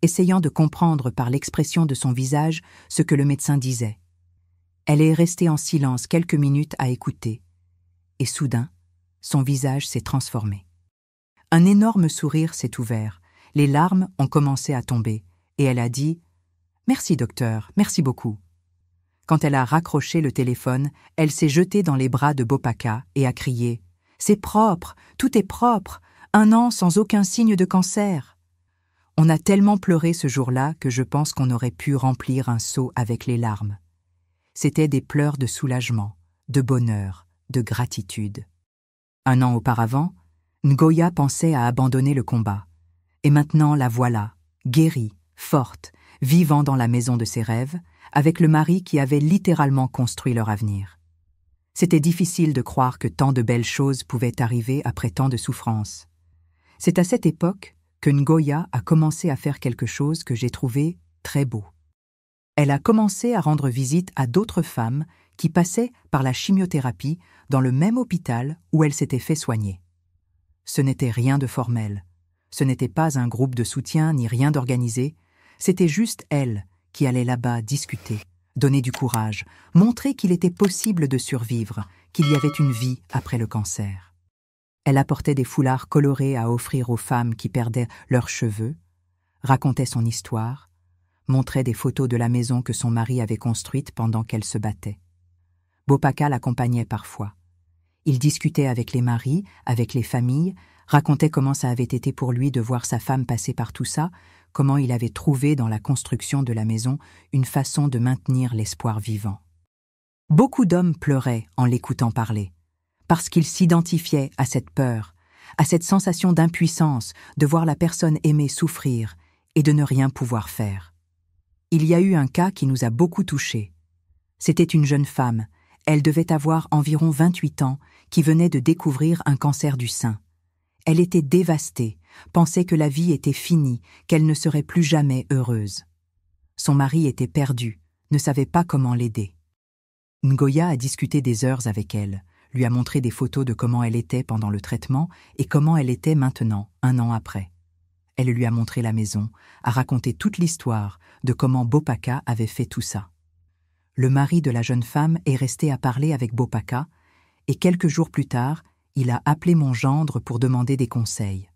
essayant de comprendre par l'expression de son visage ce que le médecin disait. Elle est restée en silence quelques minutes à écouter, et soudain, son visage s'est transformé. Un énorme sourire s'est ouvert, les larmes ont commencé à tomber, et elle a dit « Merci docteur, merci beaucoup ». Quand elle a raccroché le téléphone, elle s'est jetée dans les bras de Bopaka et a crié « C'est propre, tout est propre, 1 an sans aucun signe de cancer ». On a tellement pleuré ce jour-là que je pense qu'on aurait pu remplir un seau avec les larmes. C'étaient des pleurs de soulagement, de bonheur, de gratitude. 1 an auparavant, Ngoya pensait à abandonner le combat. Et maintenant la voilà, guérie, forte, vivant dans la maison de ses rêves, avec le mari qui avait littéralement construit leur avenir. C'était difficile de croire que tant de belles choses pouvaient arriver après tant de souffrances. C'est à cette époque que Ngoya a commencé à faire quelque chose que j'ai trouvé très beau. Elle a commencé à rendre visite à d'autres femmes qui passaient par la chimiothérapie dans le même hôpital où elle s'était fait soigner. Ce n'était rien de formel, ce n'était pas un groupe de soutien ni rien d'organisé, c'était juste elle qui allait là-bas discuter, donner du courage, montrer qu'il était possible de survivre, qu'il y avait une vie après le cancer. Elle apportait des foulards colorés à offrir aux femmes qui perdaient leurs cheveux, racontait son histoire, montrait des photos de la maison que son mari avait construite pendant qu'elle se battait. Bopaka l'accompagnait parfois. Il discutait avec les maris, avec les familles, racontait comment ça avait été pour lui de voir sa femme passer par tout ça, comment il avait trouvé dans la construction de la maison une façon de maintenir l'espoir vivant. Beaucoup d'hommes pleuraient en l'écoutant parler, parce qu'ils s'identifiaient à cette peur, à cette sensation d'impuissance de voir la personne aimée souffrir et de ne rien pouvoir faire. Il y a eu un cas qui nous a beaucoup touchés. C'était une jeune femme, elle devait avoir environ 28 ans, qui venait de découvrir un cancer du sein. Elle était dévastée, pensait que la vie était finie, qu'elle ne serait plus jamais heureuse. Son mari était perdu, ne savait pas comment l'aider. Ngoya a discuté des heures avec elle, lui a montré des photos de comment elle était pendant le traitement et comment elle était maintenant, 1 an après. Elle lui a montré la maison, a raconté toute l'histoire de comment Bopaka avait fait tout ça. Le mari de la jeune femme est resté à parler avec Bopaka, et quelques jours plus tard, il a appelé mon gendre pour demander des conseils.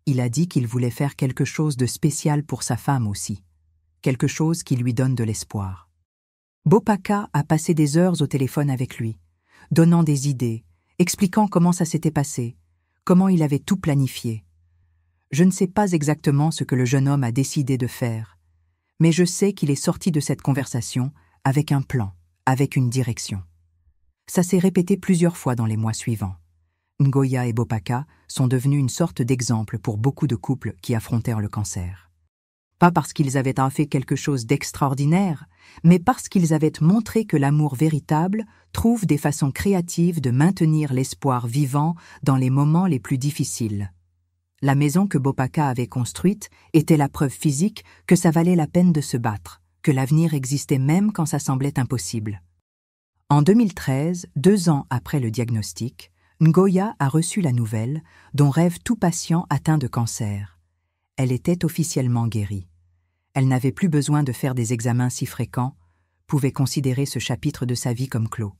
Il a dit qu'il voulait faire quelque chose de spécial pour sa femme aussi, quelque chose qui lui donne de l'espoir. Bopaka a passé des heures au téléphone avec lui, donnant des idées, expliquant comment ça s'était passé, comment il avait tout planifié. Je ne sais pas exactement ce que le jeune homme a décidé de faire, mais je sais qu'il est sorti de cette conversation avec un plan, avec une direction. Ça s'est répété plusieurs fois dans les mois suivants. Ngoya et Bopaka sont devenus une sorte d'exemple pour beaucoup de couples qui affrontèrent le cancer. Pas parce qu'ils avaient fait quelque chose d'extraordinaire, mais parce qu'ils avaient montré que l'amour véritable trouve des façons créatives de maintenir l'espoir vivant dans les moments les plus difficiles. La maison que Bopaka avait construite était la preuve physique que ça valait la peine de se battre, que l'avenir existait même quand ça semblait impossible. En 2013, 2 ans après le diagnostic, Ngoya a reçu la nouvelle dont rêve tout patient atteint de cancer. Elle était officiellement guérie. Elle n'avait plus besoin de faire des examens si fréquents, pouvait considérer ce chapitre de sa vie comme clos.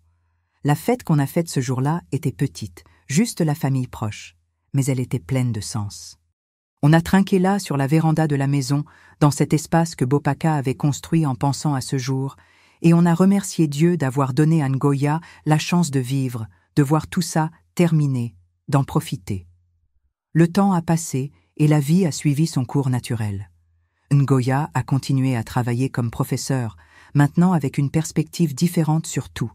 La fête qu'on a faite ce jour-là était petite, juste la famille proche, mais elle était pleine de sens. On a trinqué là sur la véranda de la maison, dans cet espace que Bopaka avait construit en pensant à ce jour, et on a remercié Dieu d'avoir donné à Ngoya la chance de vivre, de voir tout ça terminé, d'en profiter. Le temps a passé et la vie a suivi son cours naturel. Ngoya a continué à travailler comme professeur, maintenant avec une perspective différente sur tout.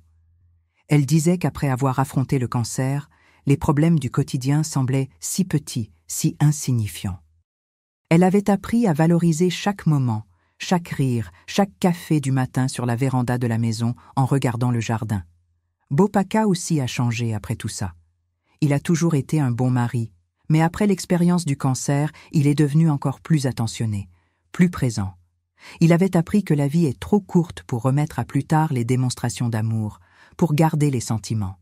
Elle disait qu'après avoir affronté le cancer, les problèmes du quotidien semblaient si petits, si insignifiants. Elle avait appris à valoriser chaque moment, chaque rire, chaque café du matin sur la véranda de la maison en regardant le jardin. Bopaka aussi a changé après tout ça. Il a toujours été un bon mari, Mais après l'expérience du cancer, il est devenu encore plus attentionné, plus présent. Il avait appris que la vie est trop courte pour remettre à plus tard les démonstrations d'amour, pour garder les sentiments.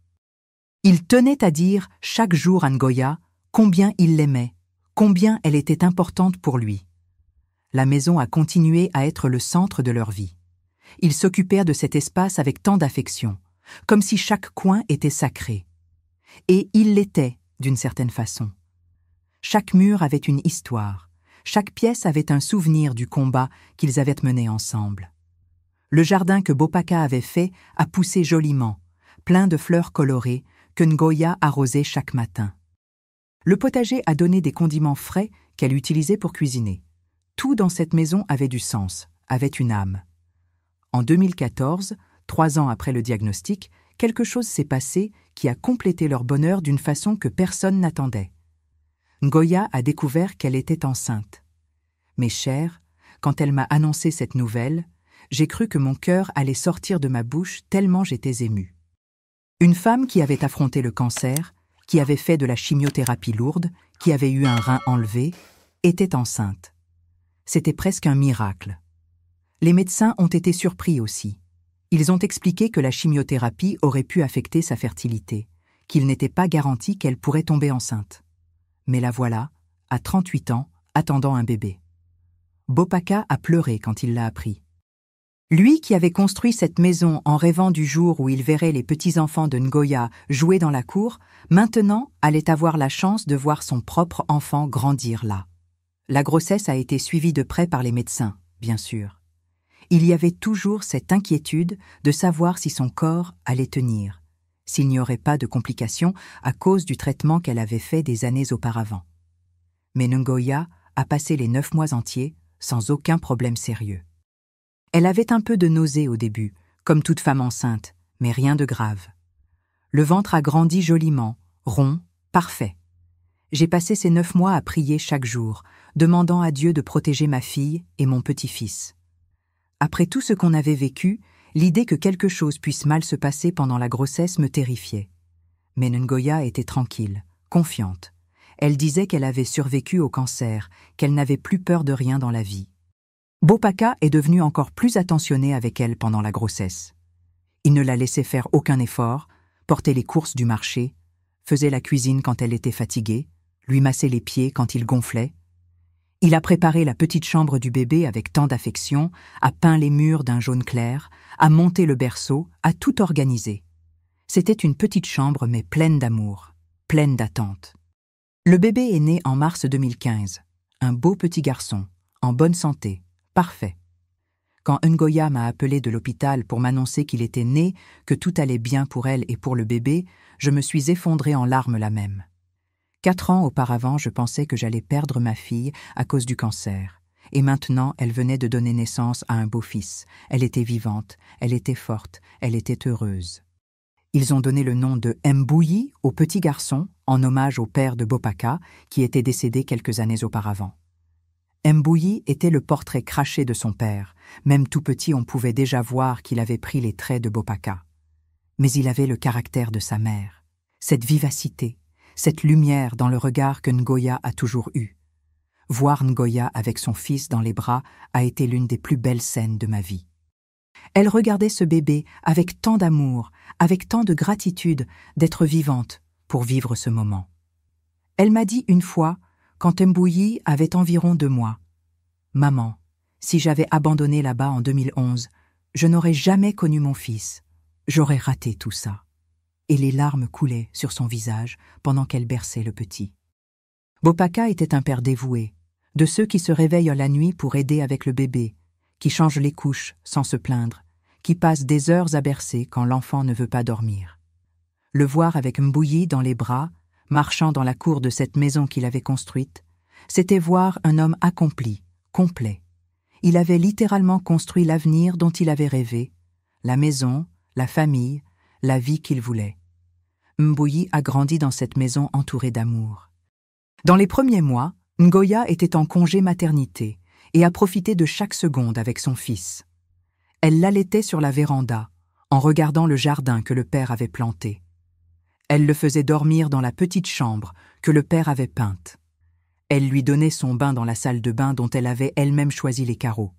Il tenait à dire chaque jour à Ngoya combien il l'aimait, combien elle était importante pour lui. La maison a continué à être le centre de leur vie. Ils s'occupèrent de cet espace avec tant d'affection, comme si chaque coin était sacré. Et il l'était, d'une certaine façon. Chaque mur avait une histoire, chaque pièce avait un souvenir du combat qu'ils avaient mené ensemble. Le jardin que Bopaka avait fait a poussé joliment, plein de fleurs colorées que Ngoya arrosait chaque matin. Le potager a donné des condiments frais qu'elle utilisait pour cuisiner. Tout dans cette maison avait du sens, avait une âme. En 2014, 3 ans après le diagnostic, quelque chose s'est passé qui a complété leur bonheur d'une façon que personne n'attendait. Ngoya a découvert qu'elle était enceinte. Mais chère, quand elle m'a annoncé cette nouvelle, j'ai cru que mon cœur allait sortir de ma bouche tellement j'étais émue. Une femme qui avait affronté le cancer, qui avait fait de la chimiothérapie lourde, qui avait eu un rein enlevé, était enceinte. C'était presque un miracle. Les médecins ont été surpris aussi. Ils ont expliqué que la chimiothérapie aurait pu affecter sa fertilité, qu'il n'était pas garanti qu'elle pourrait tomber enceinte. Mais la voilà, à 38 ans, attendant un bébé. Bopaka a pleuré quand il l'a appris. Lui qui avait construit cette maison en rêvant du jour où il verrait les petits-enfants de Ngoya jouer dans la cour, maintenant allait avoir la chance de voir son propre enfant grandir là. La grossesse a été suivie de près par les médecins, bien sûr. Il y avait toujours cette inquiétude de savoir si son corps allait tenir, s'il n'y aurait pas de complications à cause du traitement qu'elle avait fait des années auparavant. Mais Ngoya a passé les 9 mois entiers sans aucun problème sérieux. Elle avait un peu de nausée au début, comme toute femme enceinte, mais rien de grave. Le ventre a grandi joliment, rond, parfait. J'ai passé ces 9 mois à prier chaque jour, demandant à Dieu de protéger ma fille et mon petit-fils. Après tout ce qu'on avait vécu, l'idée que quelque chose puisse mal se passer pendant la grossesse me terrifiait. Mais Ngoya était tranquille, confiante. Elle disait qu'elle avait survécu au cancer, qu'elle n'avait plus peur de rien dans la vie. Bopaka est devenu encore plus attentionné avec elle pendant la grossesse. Il ne la laissait faire aucun effort, portait les courses du marché, faisait la cuisine quand elle était fatiguée, lui massait les pieds quand il gonflait. Il a préparé la petite chambre du bébé avec tant d'affection, a peint les murs d'un jaune clair, a monté le berceau, a tout organisé. C'était une petite chambre mais pleine d'amour, pleine d'attente. Le bébé est né en mars 2015, un beau petit garçon, en bonne santé, parfait. Quand Ngoya m'a appelé de l'hôpital pour m'annoncer qu'il était né, que tout allait bien pour elle et pour le bébé, je me suis effondrée en larmes là même. 4 ans auparavant, je pensais que j'allais perdre ma fille à cause du cancer. Et maintenant, elle venait de donner naissance à un beau-fils. Elle était vivante, elle était forte, elle était heureuse. Ils ont donné le nom de Mbouyi au petit garçon, en hommage au père de Bopaka, qui était décédé quelques années auparavant. Mbouyi était le portrait craché de son père. Même tout petit, on pouvait déjà voir qu'il avait pris les traits de Bopaka. Mais il avait le caractère de sa mère, cette vivacité, cette lumière dans le regard que Ngoya a toujours eue. Voir Ngoya avec son fils dans les bras a été l'une des plus belles scènes de ma vie. Elle regardait ce bébé avec tant d'amour, avec tant de gratitude d'être vivante pour vivre ce moment. Elle m'a dit une fois, quand Mbouyi avait environ 2 mois, « Maman, si j'avais abandonné là-bas en 2011, je n'aurais jamais connu mon fils. J'aurais raté tout ça. » Et les larmes coulaient sur son visage pendant qu'elle berçait le petit. Bopaka était un père dévoué, de ceux qui se réveillent la nuit pour aider avec le bébé, qui changent les couches sans se plaindre, qui passent des heures à bercer quand l'enfant ne veut pas dormir. Le voir avec Mbouyi dans les bras, marchant dans la cour de cette maison qu'il avait construite, c'était voir un homme accompli, complet. Il avait littéralement construit l'avenir dont il avait rêvé, la maison, la famille, la vie qu'il voulait. Mbouyi a grandi dans cette maison entourée d'amour. Dans les premiers mois, Ngoya était en congé maternité et a profité de chaque seconde avec son fils. Elle l'allaitait sur la véranda, en regardant le jardin que le père avait planté. Elle le faisait dormir dans la petite chambre que le père avait peinte. Elle lui donnait son bain dans la salle de bain dont elle avait elle-même choisi les carreaux.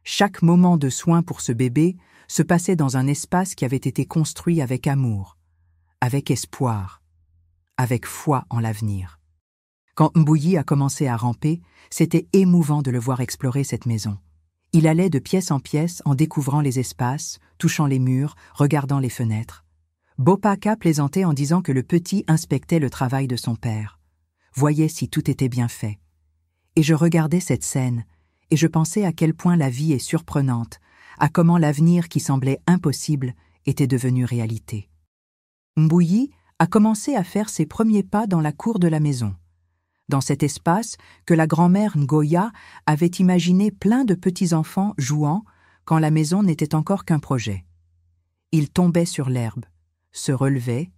Chaque moment de soin pour ce bébé se passait dans un espace qui avait été construit avec amour, avec espoir, avec foi en l'avenir. Quand Mbuyi a commencé à ramper, c'était émouvant de le voir explorer cette maison. Il allait de pièce en pièce en découvrant les espaces, touchant les murs, regardant les fenêtres. Bopaka plaisantait en disant que le petit inspectait le travail de son père, voyait si tout était bien fait. Et je regardais cette scène, et je pensais à quel point la vie est surprenante, à comment l'avenir qui semblait impossible était devenu réalité. Mbuyi a commencé à faire ses premiers pas dans la cour de la maison, dans cet espace que la grand-mère Ngoya avait imaginé plein de petits-enfants jouant quand la maison n'était encore qu'un projet. Ils tombaient sur l'herbe, se relevaient,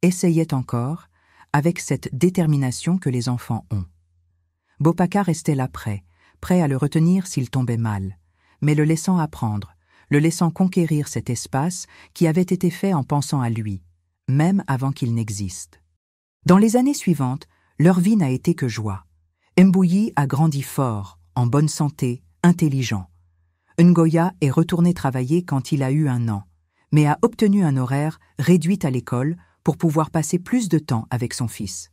essayaient encore, avec cette détermination que les enfants ont. Bopaka restait là prêt à le retenir s'il tombait mal, mais le laissant apprendre, le laissant conquérir cet espace qui avait été fait en pensant à lui, même avant qu'il n'existe. Dans les années suivantes, leur vie n'a été que joie. Mbuyi a grandi fort, en bonne santé, intelligent. Ngoya est retourné travailler quand il a eu 1 an, mais a obtenu un horaire réduit à l'école pour pouvoir passer plus de temps avec son fils.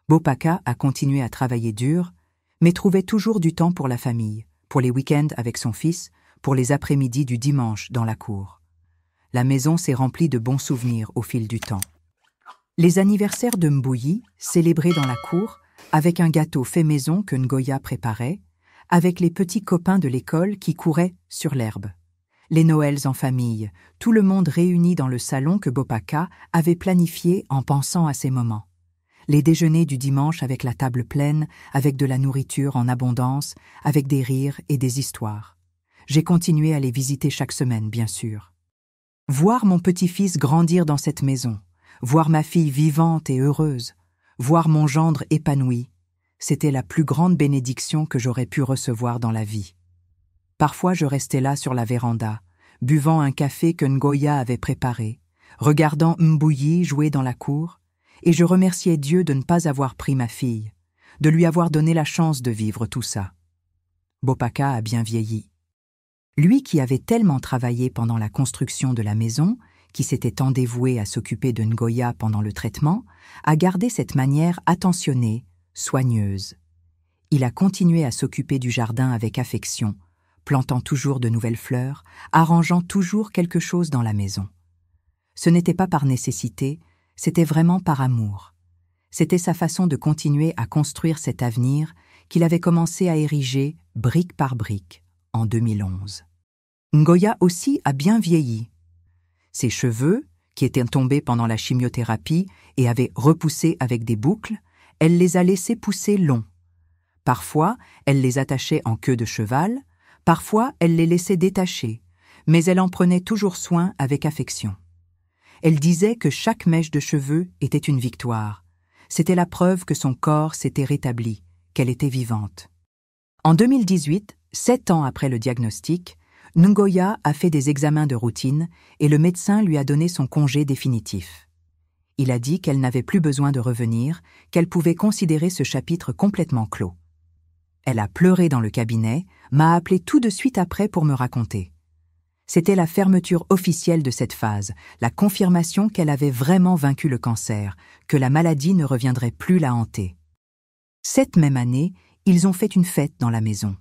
Bopaka a continué à travailler dur, mais trouvait toujours du temps pour la famille, pour les week-ends avec son fils, pour les après-midi du dimanche dans la cour. La maison s'est remplie de bons souvenirs au fil du temps. Les anniversaires de Mbuyi, célébrés dans la cour, avec un gâteau fait maison que Ngoya préparait, avec les petits copains de l'école qui couraient sur l'herbe. Les Noëls en famille, tout le monde réuni dans le salon que Bopaka avait planifié en pensant à ces moments. Les déjeuners du dimanche avec la table pleine, avec de la nourriture en abondance, avec des rires et des histoires. J'ai continué à les visiter chaque semaine, bien sûr. Voir mon petit-fils grandir dans cette maison, voir ma fille vivante et heureuse, voir mon gendre épanoui, c'était la plus grande bénédiction que j'aurais pu recevoir dans la vie. Parfois je restais là sur la véranda, buvant un café que Ngoya avait préparé, regardant Mbuyi jouer dans la cour, et je remerciais Dieu de ne pas avoir pris ma fille, de lui avoir donné la chance de vivre tout ça. Bopaka a bien vieilli. Lui qui avait tellement travaillé pendant la construction de la maison, qui s'était tant dévoué à s'occuper de Ngoya pendant le traitement, a gardé cette manière attentionnée, soigneuse. Il a continué à s'occuper du jardin avec affection, plantant toujours de nouvelles fleurs, arrangeant toujours quelque chose dans la maison. Ce n'était pas par nécessité, c'était vraiment par amour. C'était sa façon de continuer à construire cet avenir qu'il avait commencé à ériger brique par brique en 2011. Ngoya aussi a bien vieilli. Ses cheveux, qui étaient tombés pendant la chimiothérapie et avaient repoussé avec des boucles, elle les a laissés pousser longs. Parfois, elle les attachait en queue de cheval, parfois elle les laissait détacher, mais elle en prenait toujours soin avec affection. Elle disait que chaque mèche de cheveux était une victoire. C'était la preuve que son corps s'était rétabli, qu'elle était vivante. En 2018, 7 ans après le diagnostic, Ngoya a fait des examens de routine et le médecin lui a donné son congé définitif. Il a dit qu'elle n'avait plus besoin de revenir, qu'elle pouvait considérer ce chapitre complètement clos. Elle a pleuré dans le cabinet, m'a appelé tout de suite après pour me raconter. C'était la fermeture officielle de cette phase, la confirmation qu'elle avait vraiment vaincu le cancer, que la maladie ne reviendrait plus la hanter. Cette même année, ils ont fait une fête dans la maison.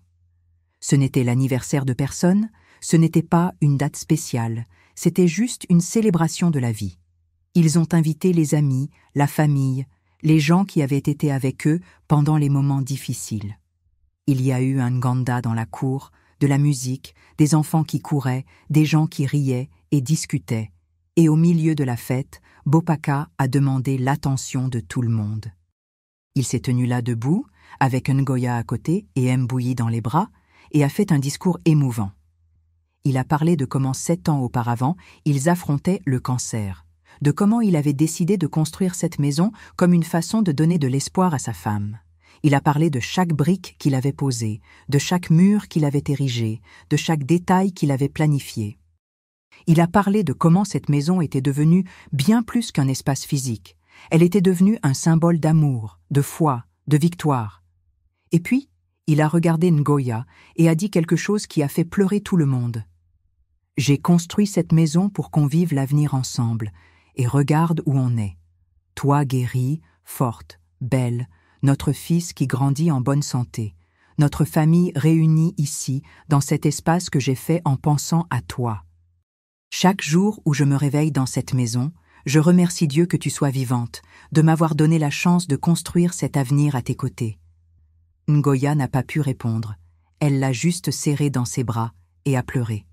Ce n'était l'anniversaire de personne, ce n'était pas une date spéciale, c'était juste une célébration de la vie. Ils ont invité les amis, la famille, les gens qui avaient été avec eux pendant les moments difficiles. Il y a eu un nganda dans la cour, de la musique, des enfants qui couraient, des gens qui riaient et discutaient. Et au milieu de la fête, Bopaka a demandé l'attention de tout le monde. Il s'est tenu là debout, avec Ngoya à côté et Mbuyi dans les bras, et a fait un discours émouvant. Il a parlé de comment 7 ans auparavant, ils affrontaient le cancer, de comment il avait décidé de construire cette maison comme une façon de donner de l'espoir à sa femme. Il a parlé de chaque brique qu'il avait posée, de chaque mur qu'il avait érigé, de chaque détail qu'il avait planifié. Il a parlé de comment cette maison était devenue bien plus qu'un espace physique. Elle était devenue un symbole d'amour, de foi, de victoire. Et puis, il a regardé Ngoya et a dit quelque chose qui a fait pleurer tout le monde. « J'ai construit cette maison pour qu'on vive l'avenir ensemble, et regarde où on est. Toi guérie, forte, belle, notre fils qui grandit en bonne santé, notre famille réunie ici, dans cet espace que j'ai fait en pensant à toi. Chaque jour où je me réveille dans cette maison, je remercie Dieu que tu sois vivante, de m'avoir donné la chance de construire cet avenir à tes côtés. » Ngoya n'a pas pu répondre. Elle l'a juste serré dans ses bras et a pleuré.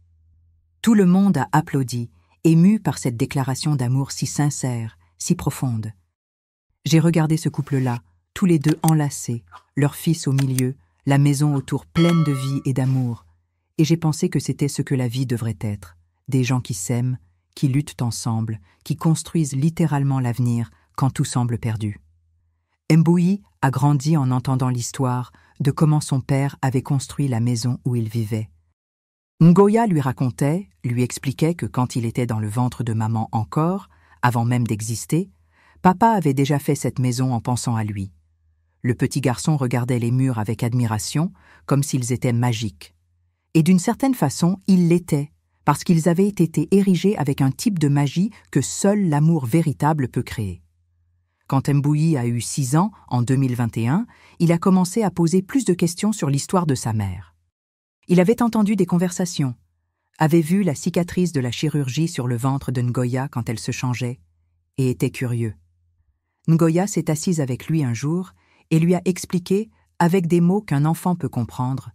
Tout le monde a applaudi, ému par cette déclaration d'amour si sincère, si profonde. J'ai regardé ce couple-là, tous les deux enlacés, leur fils au milieu, la maison autour pleine de vie et d'amour, et j'ai pensé que c'était ce que la vie devrait être, des gens qui s'aiment, qui luttent ensemble, qui construisent littéralement l'avenir quand tout semble perdu. Mbuyi a grandi en entendant l'histoire de comment son père avait construit la maison où il vivait. Ngoya lui racontait, lui expliquait que quand il était dans le ventre de maman encore, avant même d'exister, papa avait déjà fait cette maison en pensant à lui. Le petit garçon regardait les murs avec admiration, comme s'ils étaient magiques. Et d'une certaine façon, ils l'étaient, parce qu'ils avaient été érigés avec un type de magie que seul l'amour véritable peut créer. Quand Mbuyi a eu 6 ans, en 2021, il a commencé à poser plus de questions sur l'histoire de sa mère. Il avait entendu des conversations, avait vu la cicatrice de la chirurgie sur le ventre de Ngoya quand elle se changeait, et était curieux. Ngoya s'est assise avec lui un jour et lui a expliqué, avec des mots qu'un enfant peut comprendre,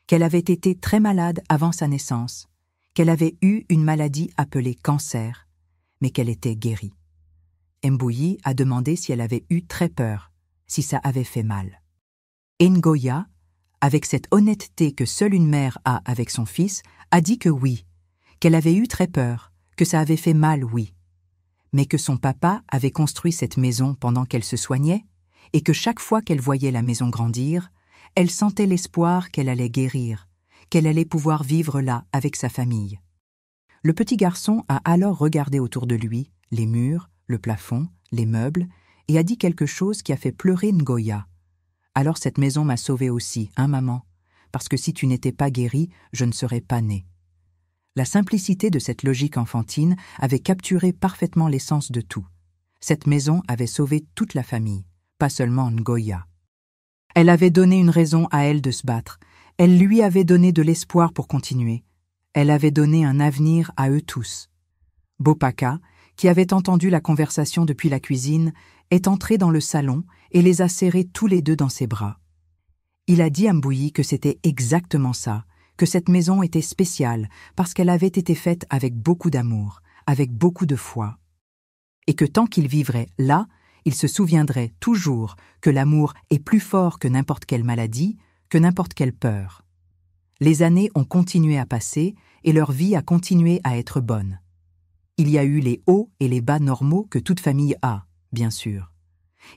qu'elle avait été très malade avant sa naissance, qu'elle avait eu une maladie appelée cancer, mais qu'elle était guérie. Mbuyi a demandé si elle avait eu très peur, si ça avait fait mal. Et Ngoya, avec cette honnêteté que seule une mère a avec son fils, a dit que oui, qu'elle avait eu très peur, que ça avait fait mal, oui, mais que son papa avait construit cette maison pendant qu'elle se soignait, et que chaque fois qu'elle voyait la maison grandir, elle sentait l'espoir qu'elle allait guérir, qu'elle allait pouvoir vivre là avec sa famille. Le petit garçon a alors regardé autour de lui, les murs, le plafond, les meubles, et a dit quelque chose qui a fait pleurer Ngoya. « Alors cette maison m'a sauvée aussi, hein maman, parce que si tu n'étais pas guérie, je ne serais pas née. » La simplicité de cette logique enfantine avait capturé parfaitement l'essence de tout. Cette maison avait sauvé toute la famille, pas seulement Ngoya. Elle avait donné une raison à elle de se battre. Elle lui avait donné de l'espoir pour continuer. Elle avait donné un avenir à eux tous. Bopaka, qui avait entendu la conversation depuis la cuisine, est entré dans le salon et les a serrés tous les deux dans ses bras. Il a dit à Mbuyi que c'était exactement ça, que cette maison était spéciale parce qu'elle avait été faite avec beaucoup d'amour, avec beaucoup de foi. Et que tant qu'il vivrait là, il se souviendrait toujours que l'amour est plus fort que n'importe quelle maladie, que n'importe quelle peur. Les années ont continué à passer et leur vie a continué à être bonne. Il y a eu les hauts et les bas normaux que toute famille a, bien sûr.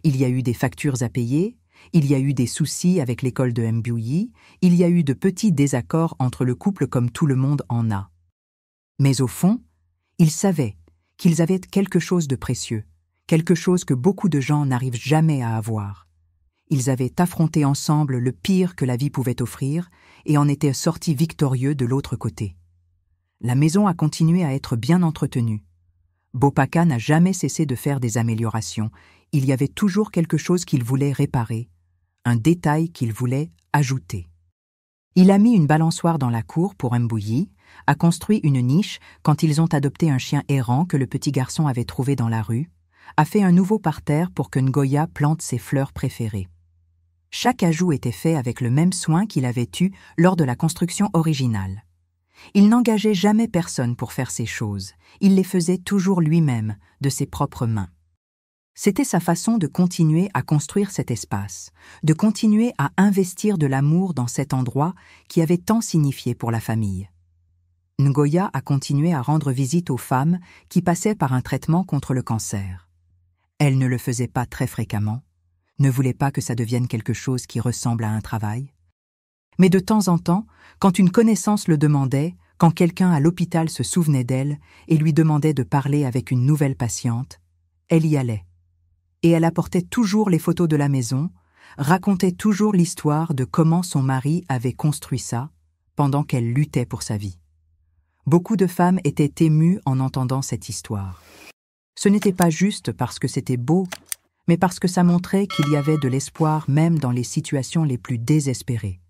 Il y a eu des factures à payer, il y a eu des soucis avec l'école de Mbuyi, il y a eu de petits désaccords entre le couple comme tout le monde en a. Mais au fond, ils savaient qu'ils avaient quelque chose de précieux, quelque chose que beaucoup de gens n'arrivent jamais à avoir. Ils avaient affronté ensemble le pire que la vie pouvait offrir et en étaient sortis victorieux de l'autre côté. La maison a continué à être bien entretenue. Bopaka n'a jamais cessé de faire des améliorations. Il y avait toujours quelque chose qu'il voulait réparer, un détail qu'il voulait ajouter. Il a mis une balançoire dans la cour pour Mbuyi, a construit une niche quand ils ont adopté un chien errant que le petit garçon avait trouvé dans la rue, a fait un nouveau parterre pour que Ngoya plante ses fleurs préférées. Chaque ajout était fait avec le même soin qu'il avait eu lors de la construction originale. Il n'engageait jamais personne pour faire ces choses, il les faisait toujours lui-même, de ses propres mains. C'était sa façon de continuer à construire cet espace, de continuer à investir de l'amour dans cet endroit qui avait tant signifié pour la famille. Ngoya a continué à rendre visite aux femmes qui passaient par un traitement contre le cancer. Elle ne le faisait pas très fréquemment, ne voulait pas que ça devienne quelque chose qui ressemble à un travail. Mais de temps en temps, quand une connaissance le demandait, Quand quelqu'un à l'hôpital se souvenait d'elle et lui demandait de parler avec une nouvelle patiente, elle y allait. Et elle apportait toujours les photos de la maison, racontait toujours l'histoire de comment son mari avait construit ça pendant qu'elle luttait pour sa vie. Beaucoup de femmes étaient émues en entendant cette histoire. Ce n'était pas juste parce que c'était beau, mais parce que ça montrait qu'il y avait de l'espoir même dans les situations les plus désespérées.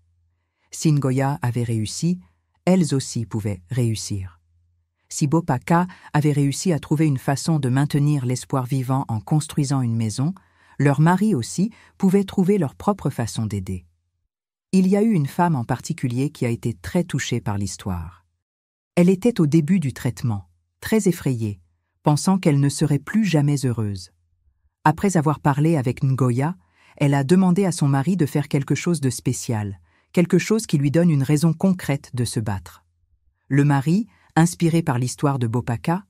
Si Ngoya avait réussi, elles aussi pouvaient réussir. Si Bopaka avait réussi à trouver une façon de maintenir l'espoir vivant en construisant une maison, leurs maris aussi pouvaient trouver leur propre façon d'aider. Il y a eu une femme en particulier qui a été très touchée par l'histoire. Elle était au début du traitement, très effrayée, pensant qu'elle ne serait plus jamais heureuse. Après avoir parlé avec Ngoya, elle a demandé à son mari de faire quelque chose de spécial, quelque chose qui lui donne une raison concrète de se battre. Le mari, inspiré par l'histoire de Bopaka,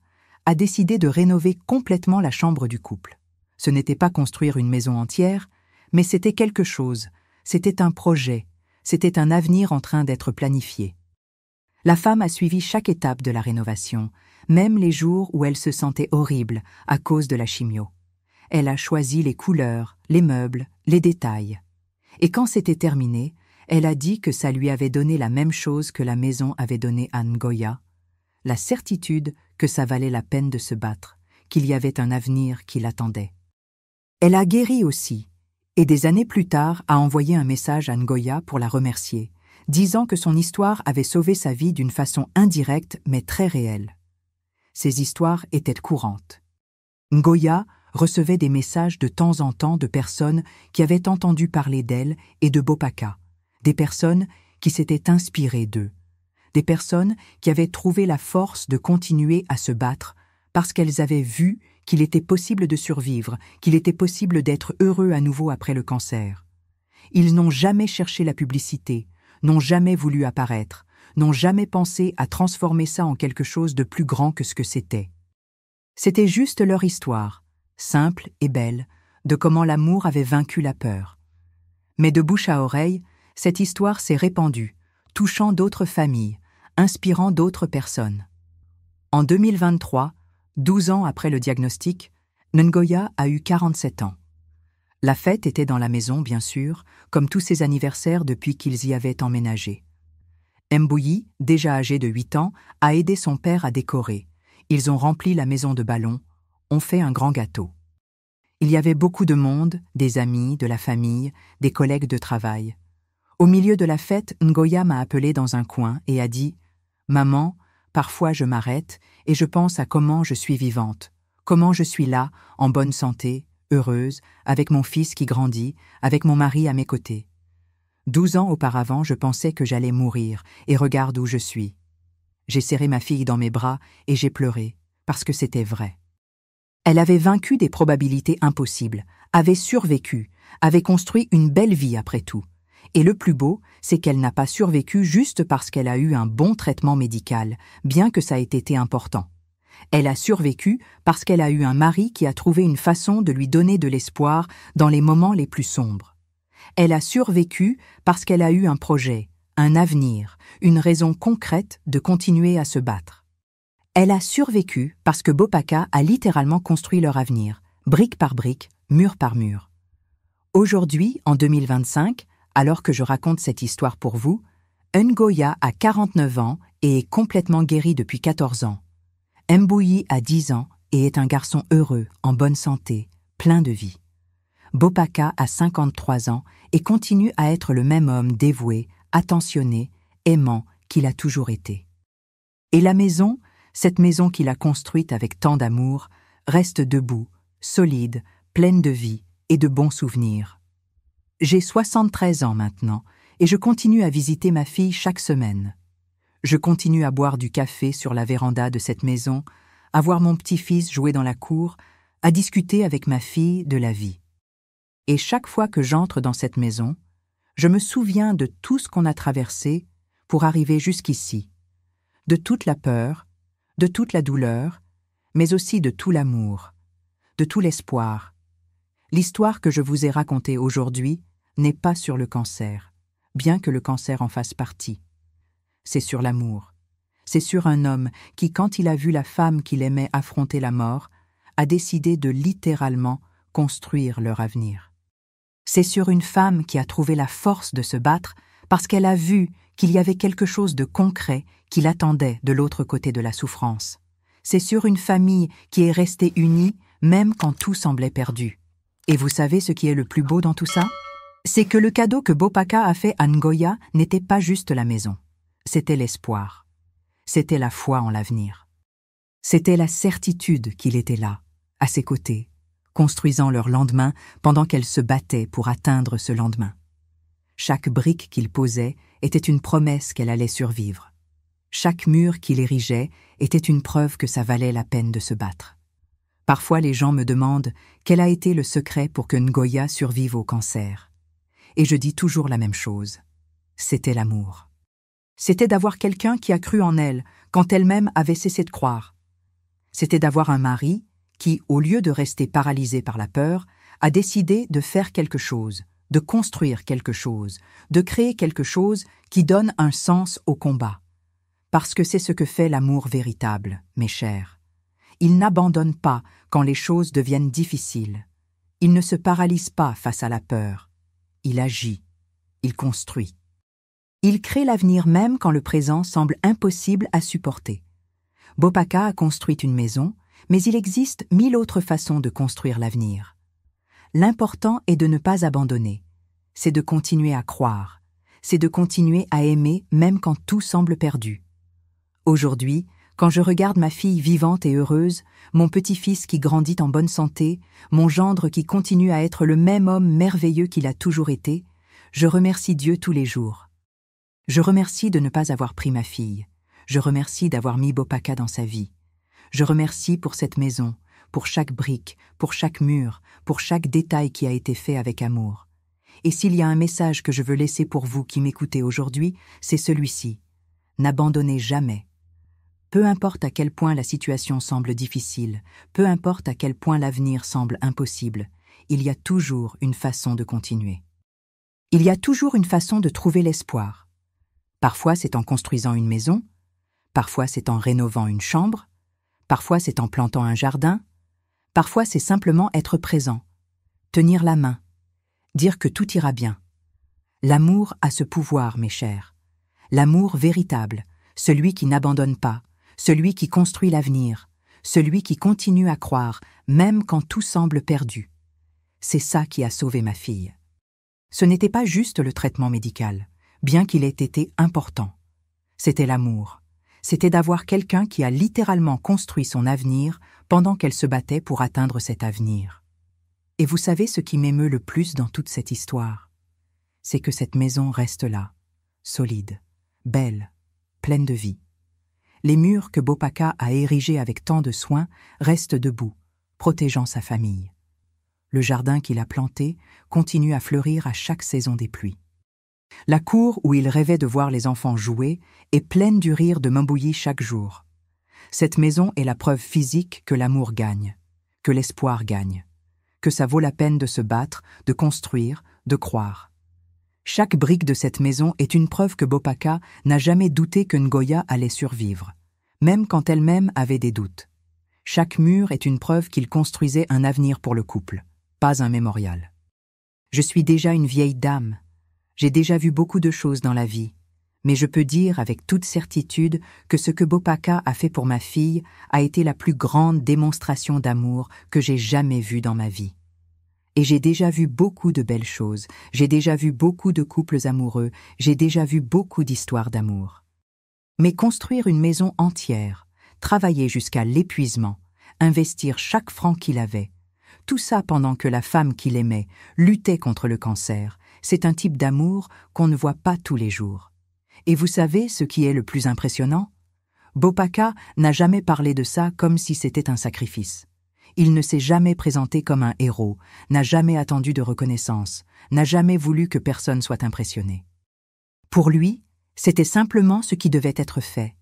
a décidé de rénover complètement la chambre du couple. Ce n'était pas construire une maison entière, mais c'était quelque chose, c'était un projet, c'était un avenir en train d'être planifié. La femme a suivi chaque étape de la rénovation, même les jours où elle se sentait horrible à cause de la chimio. Elle a choisi les couleurs, les meubles, les détails. Et quand c'était terminé, elle a dit que ça lui avait donné la même chose que la maison avait donné à Ngoya, la certitude que ça valait la peine de se battre, qu'il y avait un avenir qui l'attendait. Elle a guéri aussi, et des années plus tard a envoyé un message à Ngoya pour la remercier, disant que son histoire avait sauvé sa vie d'une façon indirecte mais très réelle. Ces histoires étaient courantes. Ngoya recevait des messages de temps en temps de personnes qui avaient entendu parler d'elle et de Bopaka, des personnes qui s'étaient inspirées d'eux, des personnes qui avaient trouvé la force de continuer à se battre parce qu'elles avaient vu qu'il était possible de survivre, qu'il était possible d'être heureux à nouveau après le cancer. Ils n'ont jamais cherché la publicité, n'ont jamais voulu apparaître, n'ont jamais pensé à transformer ça en quelque chose de plus grand que ce que c'était. C'était juste leur histoire, simple et belle, de comment l'amour avait vaincu la peur. Mais de bouche à oreille, cette histoire s'est répandue, touchant d'autres familles, inspirant d'autres personnes. En 2023, 12 ans après le diagnostic, Ngoya a eu 47 ans. La fête était dans la maison, bien sûr, comme tous ses anniversaires depuis qu'ils y avaient emménagé. Mbouyi, déjà âgé de 8 ans, a aidé son père à décorer. Ils ont rempli la maison de ballons, ont fait un grand gâteau. Il y avait beaucoup de monde, des amis, de la famille, des collègues de travail. Au milieu de la fête, Ngoya m'a appelé dans un coin et a dit « Maman, parfois je m'arrête et je pense à comment je suis vivante, comment je suis là, en bonne santé, heureuse, avec mon fils qui grandit, avec mon mari à mes côtés. 12 ans auparavant, je pensais que j'allais mourir, et regarde où je suis. J'ai serré ma fille dans mes bras et j'ai pleuré, parce que c'était vrai. Elle avait vaincu des probabilités impossibles, avait survécu, avait construit une belle vie après tout. Et le plus beau, c'est qu'elle n'a pas survécu juste parce qu'elle a eu un bon traitement médical, bien que ça ait été important. Elle a survécu parce qu'elle a eu un mari qui a trouvé une façon de lui donner de l'espoir dans les moments les plus sombres. Elle a survécu parce qu'elle a eu un projet, un avenir, une raison concrète de continuer à se battre. Elle a survécu parce que Bopaka a littéralement construit leur avenir, brique par brique, mur par mur. Aujourd'hui, en 2025, alors que je raconte cette histoire pour vous, Ngoya a 49 ans et est complètement guéri depuis 14 ans. Mbouyi a 10 ans et est un garçon heureux, en bonne santé, plein de vie. Bopaka a 53 ans et continue à être le même homme dévoué, attentionné, aimant qu'il a toujours été. Et la maison, cette maison qu'il a construite avec tant d'amour, reste debout, solide, pleine de vie et de bons souvenirs. J'ai 73 ans maintenant et je continue à visiter ma fille chaque semaine. Je continue à boire du café sur la véranda de cette maison, à voir mon petit-fils jouer dans la cour, à discuter avec ma fille de la vie. Et chaque fois que j'entre dans cette maison, je me souviens de tout ce qu'on a traversé pour arriver jusqu'ici, de toute la peur, de toute la douleur, mais aussi de tout l'amour, de tout l'espoir. L'histoire que je vous ai racontée aujourd'hui n'est pas sur le cancer, bien que le cancer en fasse partie. C'est sur l'amour. c'est sur un homme qui, quand il a vu la femme qu'il aimait affronter la mort, a décidé de littéralement construire leur avenir. C'est sur une femme qui a trouvé la force de se battre parce qu'elle a vu qu'il y avait quelque chose de concret qui l'attendait de l'autre côté de la souffrance. C'est sur une famille qui est restée unie même quand tout semblait perdu. Et vous savez ce qui est le plus beau dans tout ça? C'est que le cadeau que Bopaka a fait à Ngoya n'était pas juste la maison. C'était l'espoir. C'était la foi en l'avenir. C'était la certitude qu'il était là, à ses côtés, construisant leur lendemain pendant qu'elle se battait pour atteindre ce lendemain. Chaque brique qu'il posait était une promesse qu'elle allait survivre. Chaque mur qu'il érigeait était une preuve que ça valait la peine de se battre. Parfois les gens me demandent quel a été le secret pour que Ngoya survive au cancer. Et je dis toujours la même chose. C'était l'amour. C'était d'avoir quelqu'un qui a cru en elle quand elle-même avait cessé de croire. C'était d'avoir un mari qui, au lieu de rester paralysé par la peur, a décidé de faire quelque chose, de construire quelque chose, de créer quelque chose qui donne un sens au combat. Parce que c'est ce que fait l'amour véritable, mes chers. Il n'abandonne pas quand les choses deviennent difficiles. Il ne se paralyse pas face à la peur. Il agit, il construit. Il crée l'avenir même quand le présent semble impossible à supporter. Bopaka a construit une maison, mais il existe 1000 autres façons de construire l'avenir. L'important est de ne pas abandonner. C'est de continuer à croire. C'est de continuer à aimer même quand tout semble perdu. Aujourd'hui, quand je regarde ma fille vivante et heureuse, mon petit-fils qui grandit en bonne santé, mon gendre qui continue à être le même homme merveilleux qu'il a toujours été, je remercie Dieu tous les jours. Je remercie de ne pas avoir pris ma fille. Je remercie d'avoir mis Bopaka dans sa vie. Je remercie pour cette maison, pour chaque brique, pour chaque mur, pour chaque détail qui a été fait avec amour. Et s'il y a un message que je veux laisser pour vous qui m'écoutez aujourd'hui, c'est celui-ci. N'abandonnez jamais. Peu importe à quel point la situation semble difficile, peu importe à quel point l'avenir semble impossible, il y a toujours une façon de continuer. Il y a toujours une façon de trouver l'espoir. Parfois c'est en construisant une maison, parfois c'est en rénovant une chambre, parfois c'est en plantant un jardin, parfois c'est simplement être présent, tenir la main, dire que tout ira bien. L'amour a ce pouvoir, mes chers. L'amour véritable, celui qui n'abandonne pas, celui qui construit l'avenir, celui qui continue à croire, même quand tout semble perdu. C'est ça qui a sauvé ma fille. Ce n'était pas juste le traitement médical, bien qu'il ait été important. C'était l'amour. C'était d'avoir quelqu'un qui a littéralement construit son avenir pendant qu'elle se battait pour atteindre cet avenir. Et vous savez ce qui m'émeut le plus dans toute cette histoire? C'est que cette maison reste là, solide, belle, pleine de vie. Les murs que Bopaka a érigés avec tant de soin restent debout, protégeant sa famille. Le jardin qu'il a planté continue à fleurir à chaque saison des pluies. La cour où il rêvait de voir les enfants jouer est pleine du rire de Mambouyi chaque jour. Cette maison est la preuve physique que l'amour gagne, que l'espoir gagne, que ça vaut la peine de se battre, de construire, de croire. Chaque brique de cette maison est une preuve que Bopaka n'a jamais douté que Ngoya allait survivre, même quand elle-même avait des doutes. Chaque mur est une preuve qu'il construisait un avenir pour le couple, pas un mémorial. Je suis déjà une vieille dame. J'ai déjà vu beaucoup de choses dans la vie, mais je peux dire avec toute certitude que ce que Bopaka a fait pour ma fille a été la plus grande démonstration d'amour que j'ai jamais vue dans ma vie. Et j'ai déjà vu beaucoup de belles choses, j'ai déjà vu beaucoup de couples amoureux, j'ai déjà vu beaucoup d'histoires d'amour. Mais construire une maison entière, travailler jusqu'à l'épuisement, investir chaque franc qu'il avait, tout ça pendant que la femme qu'il aimait luttait contre le cancer, c'est un type d'amour qu'on ne voit pas tous les jours. Et vous savez ce qui est le plus impressionnant? Bopaka n'a jamais parlé de ça comme si c'était un sacrifice. Il ne s'est jamais présenté comme un héros, n'a jamais attendu de reconnaissance, n'a jamais voulu que personne soit impressionné. Pour lui, c'était simplement ce qui devait être fait.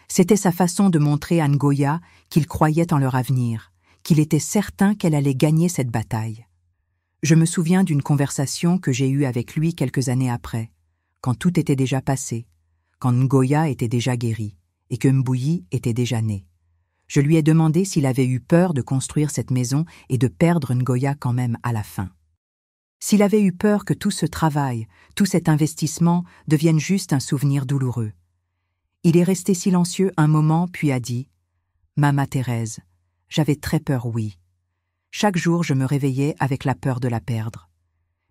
C'était sa façon de montrer à Ngoya qu'il croyait en leur avenir, qu'il était certain qu'elle allait gagner cette bataille. Je me souviens d'une conversation que j'ai eue avec lui quelques années après, quand tout était déjà passé, quand Ngoya était déjà guéri, et que Mbouyi était déjà né. Je lui ai demandé s'il avait eu peur de construire cette maison et de perdre Ngoya quand même à la fin. S'il avait eu peur que tout ce travail, tout cet investissement devienne juste un souvenir douloureux. Il est resté silencieux un moment puis a dit « Maman Thérèse, j'avais très peur, oui. Chaque jour je me réveillais avec la peur de la perdre.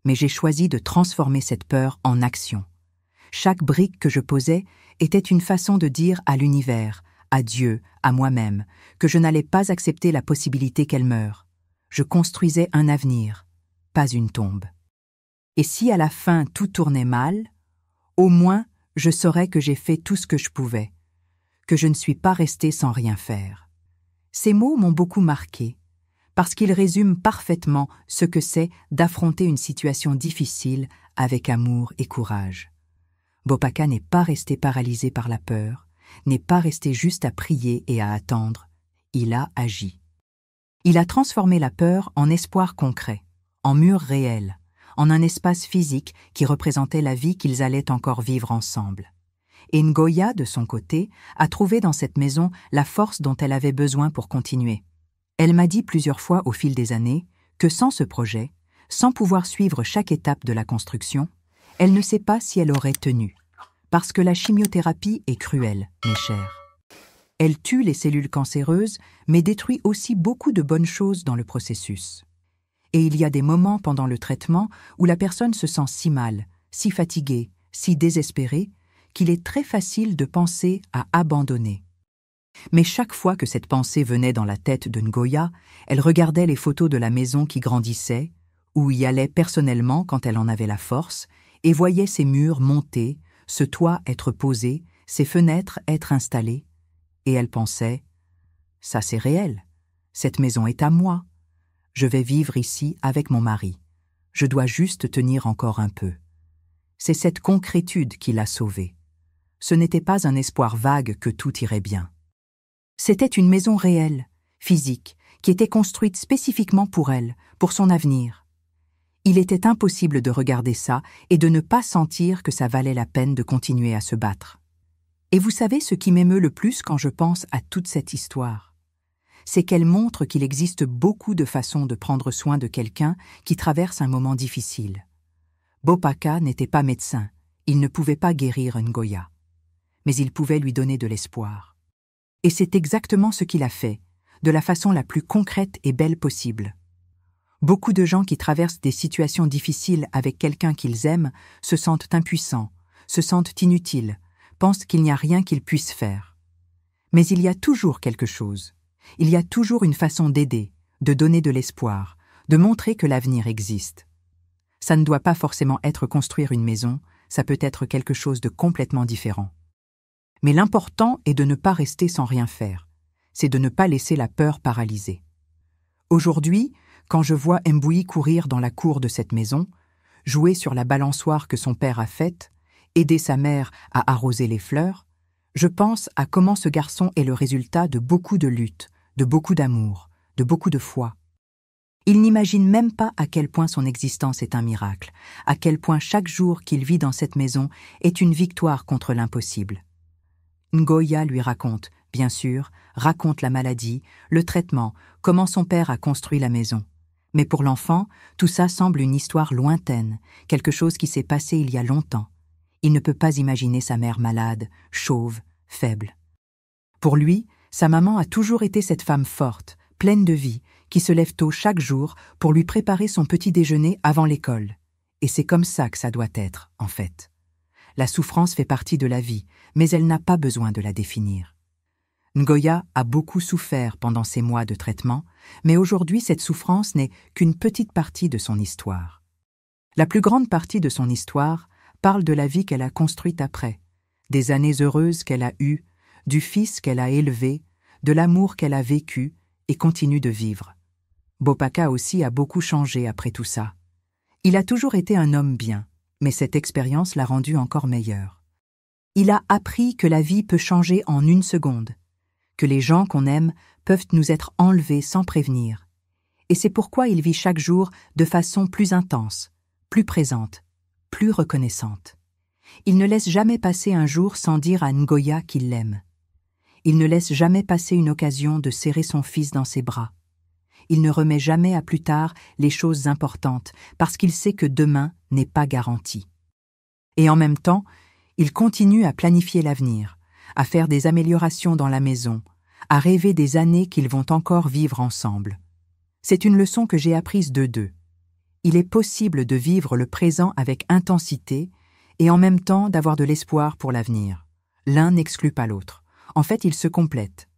Mais j'ai choisi de transformer cette peur en action. Chaque brique que je posais était une façon de dire à l'univers, à Dieu, à moi-même, que je n'allais pas accepter la possibilité qu'elle meure. Je construisais un avenir, pas une tombe. Et si à la fin tout tournait mal, au moins je saurais que j'ai fait tout ce que je pouvais, que je ne suis pas restée sans rien faire. » Ces mots m'ont beaucoup marqué, parce qu'ils résument parfaitement ce que c'est d'affronter une situation difficile avec amour et courage. Bopaka n'est pas resté paralysé par la peur, n'est pas resté juste à prier et à attendre, il a agi. Il a transformé la peur en espoir concret, en mur réel, en un espace physique qui représentait la vie qu'ils allaient encore vivre ensemble. Et Ngoya, de son côté, a trouvé dans cette maison la force dont elle avait besoin pour continuer. Elle m'a dit plusieurs fois au fil des années que sans ce projet, sans pouvoir suivre chaque étape de la construction, elle ne sait pas si elle aurait tenu. Parce que la chimiothérapie est cruelle, mes chers. Elle tue les cellules cancéreuses, mais détruit aussi beaucoup de bonnes choses dans le processus. Et il y a des moments pendant le traitement où la personne se sent si mal, si fatiguée, si désespérée, qu'il est très facile de penser à abandonner. Mais chaque fois que cette pensée venait dans la tête de Ngoya, elle regardait les photos de la maison qui grandissait, ou y allait personnellement quand elle en avait la force, et voyait ses murs monter, ce toit être posé, ses fenêtres être installées. Et elle pensait « Ça c'est réel, cette maison est à moi. Je vais vivre ici avec mon mari. Je dois juste tenir encore un peu. » C'est cette concrétude qui l'a sauvée. Ce n'était pas un espoir vague que tout irait bien. C'était une maison réelle, physique, qui était construite spécifiquement pour elle, pour son avenir. Il était impossible de regarder ça et de ne pas sentir que ça valait la peine de continuer à se battre. Et vous savez ce qui m'émeut le plus quand je pense à toute cette histoire? C'est qu'elle montre qu'il existe beaucoup de façons de prendre soin de quelqu'un qui traverse un moment difficile. Bopaka n'était pas médecin, il ne pouvait pas guérir Ngoya. Mais il pouvait lui donner de l'espoir. Et c'est exactement ce qu'il a fait, de la façon la plus concrète et belle possible. Beaucoup de gens qui traversent des situations difficiles avec quelqu'un qu'ils aiment se sentent impuissants, se sentent inutiles, pensent qu'il n'y a rien qu'ils puissent faire. Mais il y a toujours quelque chose. Il y a toujours une façon d'aider, de donner de l'espoir, de montrer que l'avenir existe. Ça ne doit pas forcément être construire une maison, ça peut être quelque chose de complètement différent. Mais l'important est de ne pas rester sans rien faire. C'est de ne pas laisser la peur paralyser. Aujourd'hui, quand je vois Mbouyi courir dans la cour de cette maison, jouer sur la balançoire que son père a faite, aider sa mère à arroser les fleurs, je pense à comment ce garçon est le résultat de beaucoup de luttes, de beaucoup d'amour, de beaucoup de foi. Il n'imagine même pas à quel point son existence est un miracle, à quel point chaque jour qu'il vit dans cette maison est une victoire contre l'impossible. Ngoya lui raconte, bien sûr, raconte la maladie, le traitement, comment son père a construit la maison. Mais pour l'enfant, tout ça semble une histoire lointaine, quelque chose qui s'est passé il y a longtemps. Il ne peut pas imaginer sa mère malade, chauve, faible. Pour lui, sa maman a toujours été cette femme forte, pleine de vie, qui se lève tôt chaque jour pour lui préparer son petit déjeuner avant l'école. Et c'est comme ça que ça doit être, en fait. La souffrance fait partie de la vie, mais elle n'a pas besoin de la définir. Ngoya a beaucoup souffert pendant ces mois de traitement, mais aujourd'hui cette souffrance n'est qu'une petite partie de son histoire. La plus grande partie de son histoire parle de la vie qu'elle a construite après, des années heureuses qu'elle a eues, du fils qu'elle a élevé, de l'amour qu'elle a vécu et continue de vivre. Bopaka aussi a beaucoup changé après tout ça. Il a toujours été un homme bien, mais cette expérience l'a rendu encore meilleur. Il a appris que la vie peut changer en une seconde, que les gens qu'on aime peuvent nous être enlevés sans prévenir. Et c'est pourquoi il vit chaque jour de façon plus intense, plus présente, plus reconnaissante. Il ne laisse jamais passer un jour sans dire à Ngoya qu'il l'aime. Il ne laisse jamais passer une occasion de serrer son fils dans ses bras. Il ne remet jamais à plus tard les choses importantes parce qu'il sait que demain n'est pas garanti. Et en même temps, il continue à planifier l'avenir, à faire des améliorations dans la maison, à rêver des années qu'ils vont encore vivre ensemble. C'est une leçon que j'ai apprise d'eux. Il est possible de vivre le présent avec intensité et en même temps d'avoir de l'espoir pour l'avenir. L'un n'exclut pas l'autre. En fait, ils se complètent.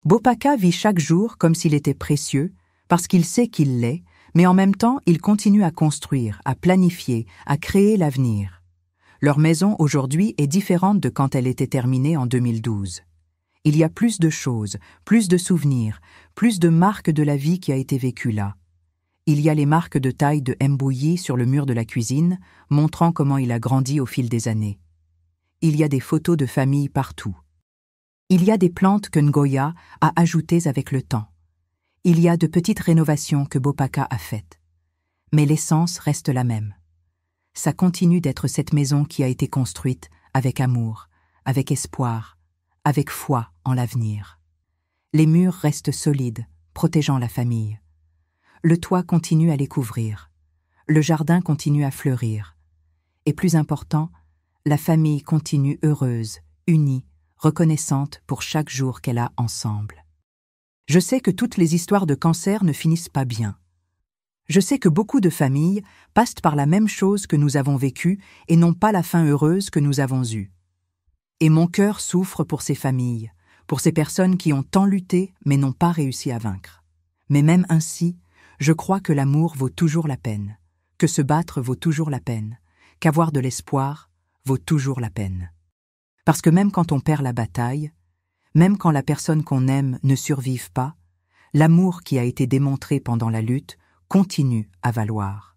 Bopaka vit chaque jour comme s'il était précieux, parce qu'il sait qu'il l'est, mais en même temps, il continue à construire, à planifier, à créer l'avenir. Leur maison aujourd'hui est différente de quand elle était terminée en 2012. Il y a plus de choses, plus de souvenirs, plus de marques de la vie qui a été vécue là. Il y a les marques de taille de Mbouyi sur le mur de la cuisine, montrant comment il a grandi au fil des années. Il y a des photos de famille partout. Il y a des plantes que Ngoya a ajoutées avec le temps. Il y a de petites rénovations que Bopaka a faites. Mais l'essence reste la même. Ça continue d'être cette maison qui a été construite avec amour, avec espoir, avec foi en l'avenir. Les murs restent solides, protégeant la famille. Le toit continue à les couvrir. Le jardin continue à fleurir. Et plus important, la famille continue heureuse, unie, reconnaissante pour chaque jour qu'elle a ensemble. Je sais que toutes les histoires de cancer ne finissent pas bien. Je sais que beaucoup de familles passent par la même chose que nous avons vécue et n'ont pas la fin heureuse que nous avons eue. Et mon cœur souffre pour ces familles, pour ces personnes qui ont tant lutté mais n'ont pas réussi à vaincre. Mais même ainsi, je crois que l'amour vaut toujours la peine, que se battre vaut toujours la peine, qu'avoir de l'espoir vaut toujours la peine. Parce que même quand on perd la bataille, même quand la personne qu'on aime ne survive pas, l'amour qui a été démontré pendant la lutte continue à valoir.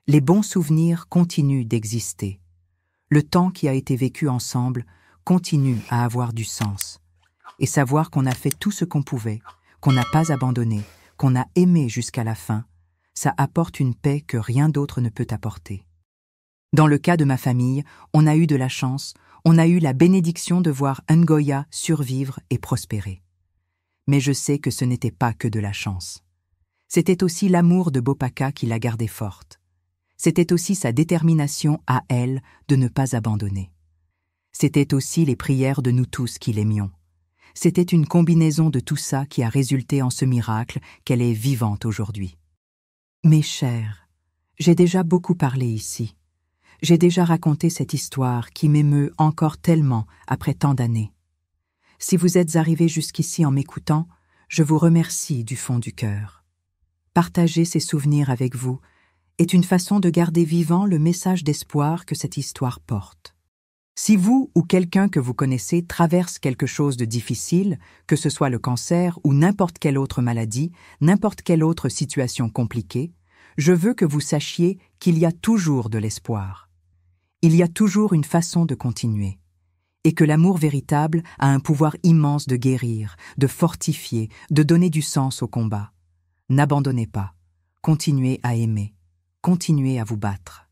Les bons souvenirs continuent d'exister. Le temps qui a été vécu ensemble continue à avoir du sens. Et savoir qu'on a fait tout ce qu'on pouvait, qu'on n'a pas abandonné, qu'on a aimé jusqu'à la fin, ça apporte une paix que rien d'autre ne peut apporter. Dans le cas de ma famille, on a eu de la chance, on a eu la bénédiction de voir Ngoya survivre et prospérer. Mais je sais que ce n'était pas que de la chance. C'était aussi l'amour de Bopaka qui l'a gardée forte. C'était aussi sa détermination à elle de ne pas abandonner. C'était aussi les prières de nous tous qui l'aimions. C'était une combinaison de tout ça qui a résulté en ce miracle qu'elle est vivante aujourd'hui. Mes chers, j'ai déjà beaucoup parlé ici. J'ai déjà raconté cette histoire qui m'émeut encore tellement après tant d'années. Si vous êtes arrivés jusqu'ici en m'écoutant, je vous remercie du fond du cœur. Partager ces souvenirs avec vous est une façon de garder vivant le message d'espoir que cette histoire porte. Si vous ou quelqu'un que vous connaissez traverse quelque chose de difficile, que ce soit le cancer ou n'importe quelle autre maladie, n'importe quelle autre situation compliquée, je veux que vous sachiez qu'il y a toujours de l'espoir. Il y a toujours une façon de continuer. Et que l'amour véritable a un pouvoir immense de guérir, de fortifier, de donner du sens au combat. N'abandonnez pas. Continuez à aimer. Continuez à vous battre.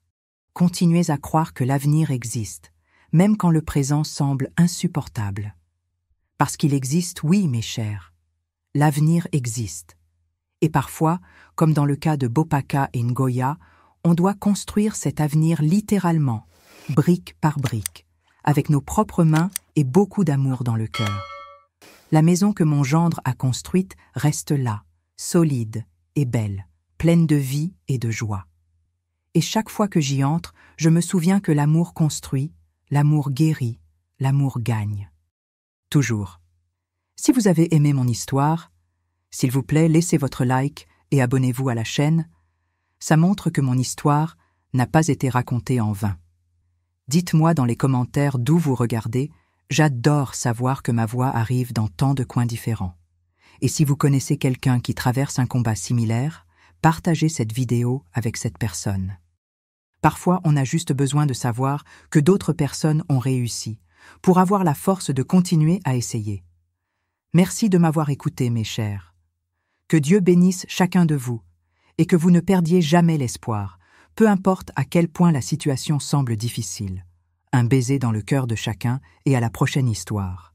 Continuez à croire que l'avenir existe, même quand le présent semble insupportable. Parce qu'il existe, oui, mes chers. L'avenir existe. Et parfois, comme dans le cas de Bopaka et Ngoya, on doit construire cet avenir littéralement, brique par brique, avec nos propres mains et beaucoup d'amour dans le cœur. La maison que mon gendre a construite reste là, solide et belle, pleine de vie et de joie. Et chaque fois que j'y entre, je me souviens que l'amour construit, l'amour guérit, l'amour gagne. Toujours. Si vous avez aimé mon histoire, s'il vous plaît, laissez votre like et abonnez-vous à la chaîne. Ça montre que mon histoire n'a pas été racontée en vain. Dites-moi dans les commentaires d'où vous regardez, j'adore savoir que ma voix arrive dans tant de coins différents. Et si vous connaissez quelqu'un qui traverse un combat similaire, partagez cette vidéo avec cette personne. Parfois, on a juste besoin de savoir que d'autres personnes ont réussi, pour avoir la force de continuer à essayer. Merci de m'avoir écouté, mes chers. Que Dieu bénisse chacun de vous, et que vous ne perdiez jamais l'espoir, peu importe à quel point la situation semble difficile. Un baiser dans le cœur de chacun et à la prochaine histoire.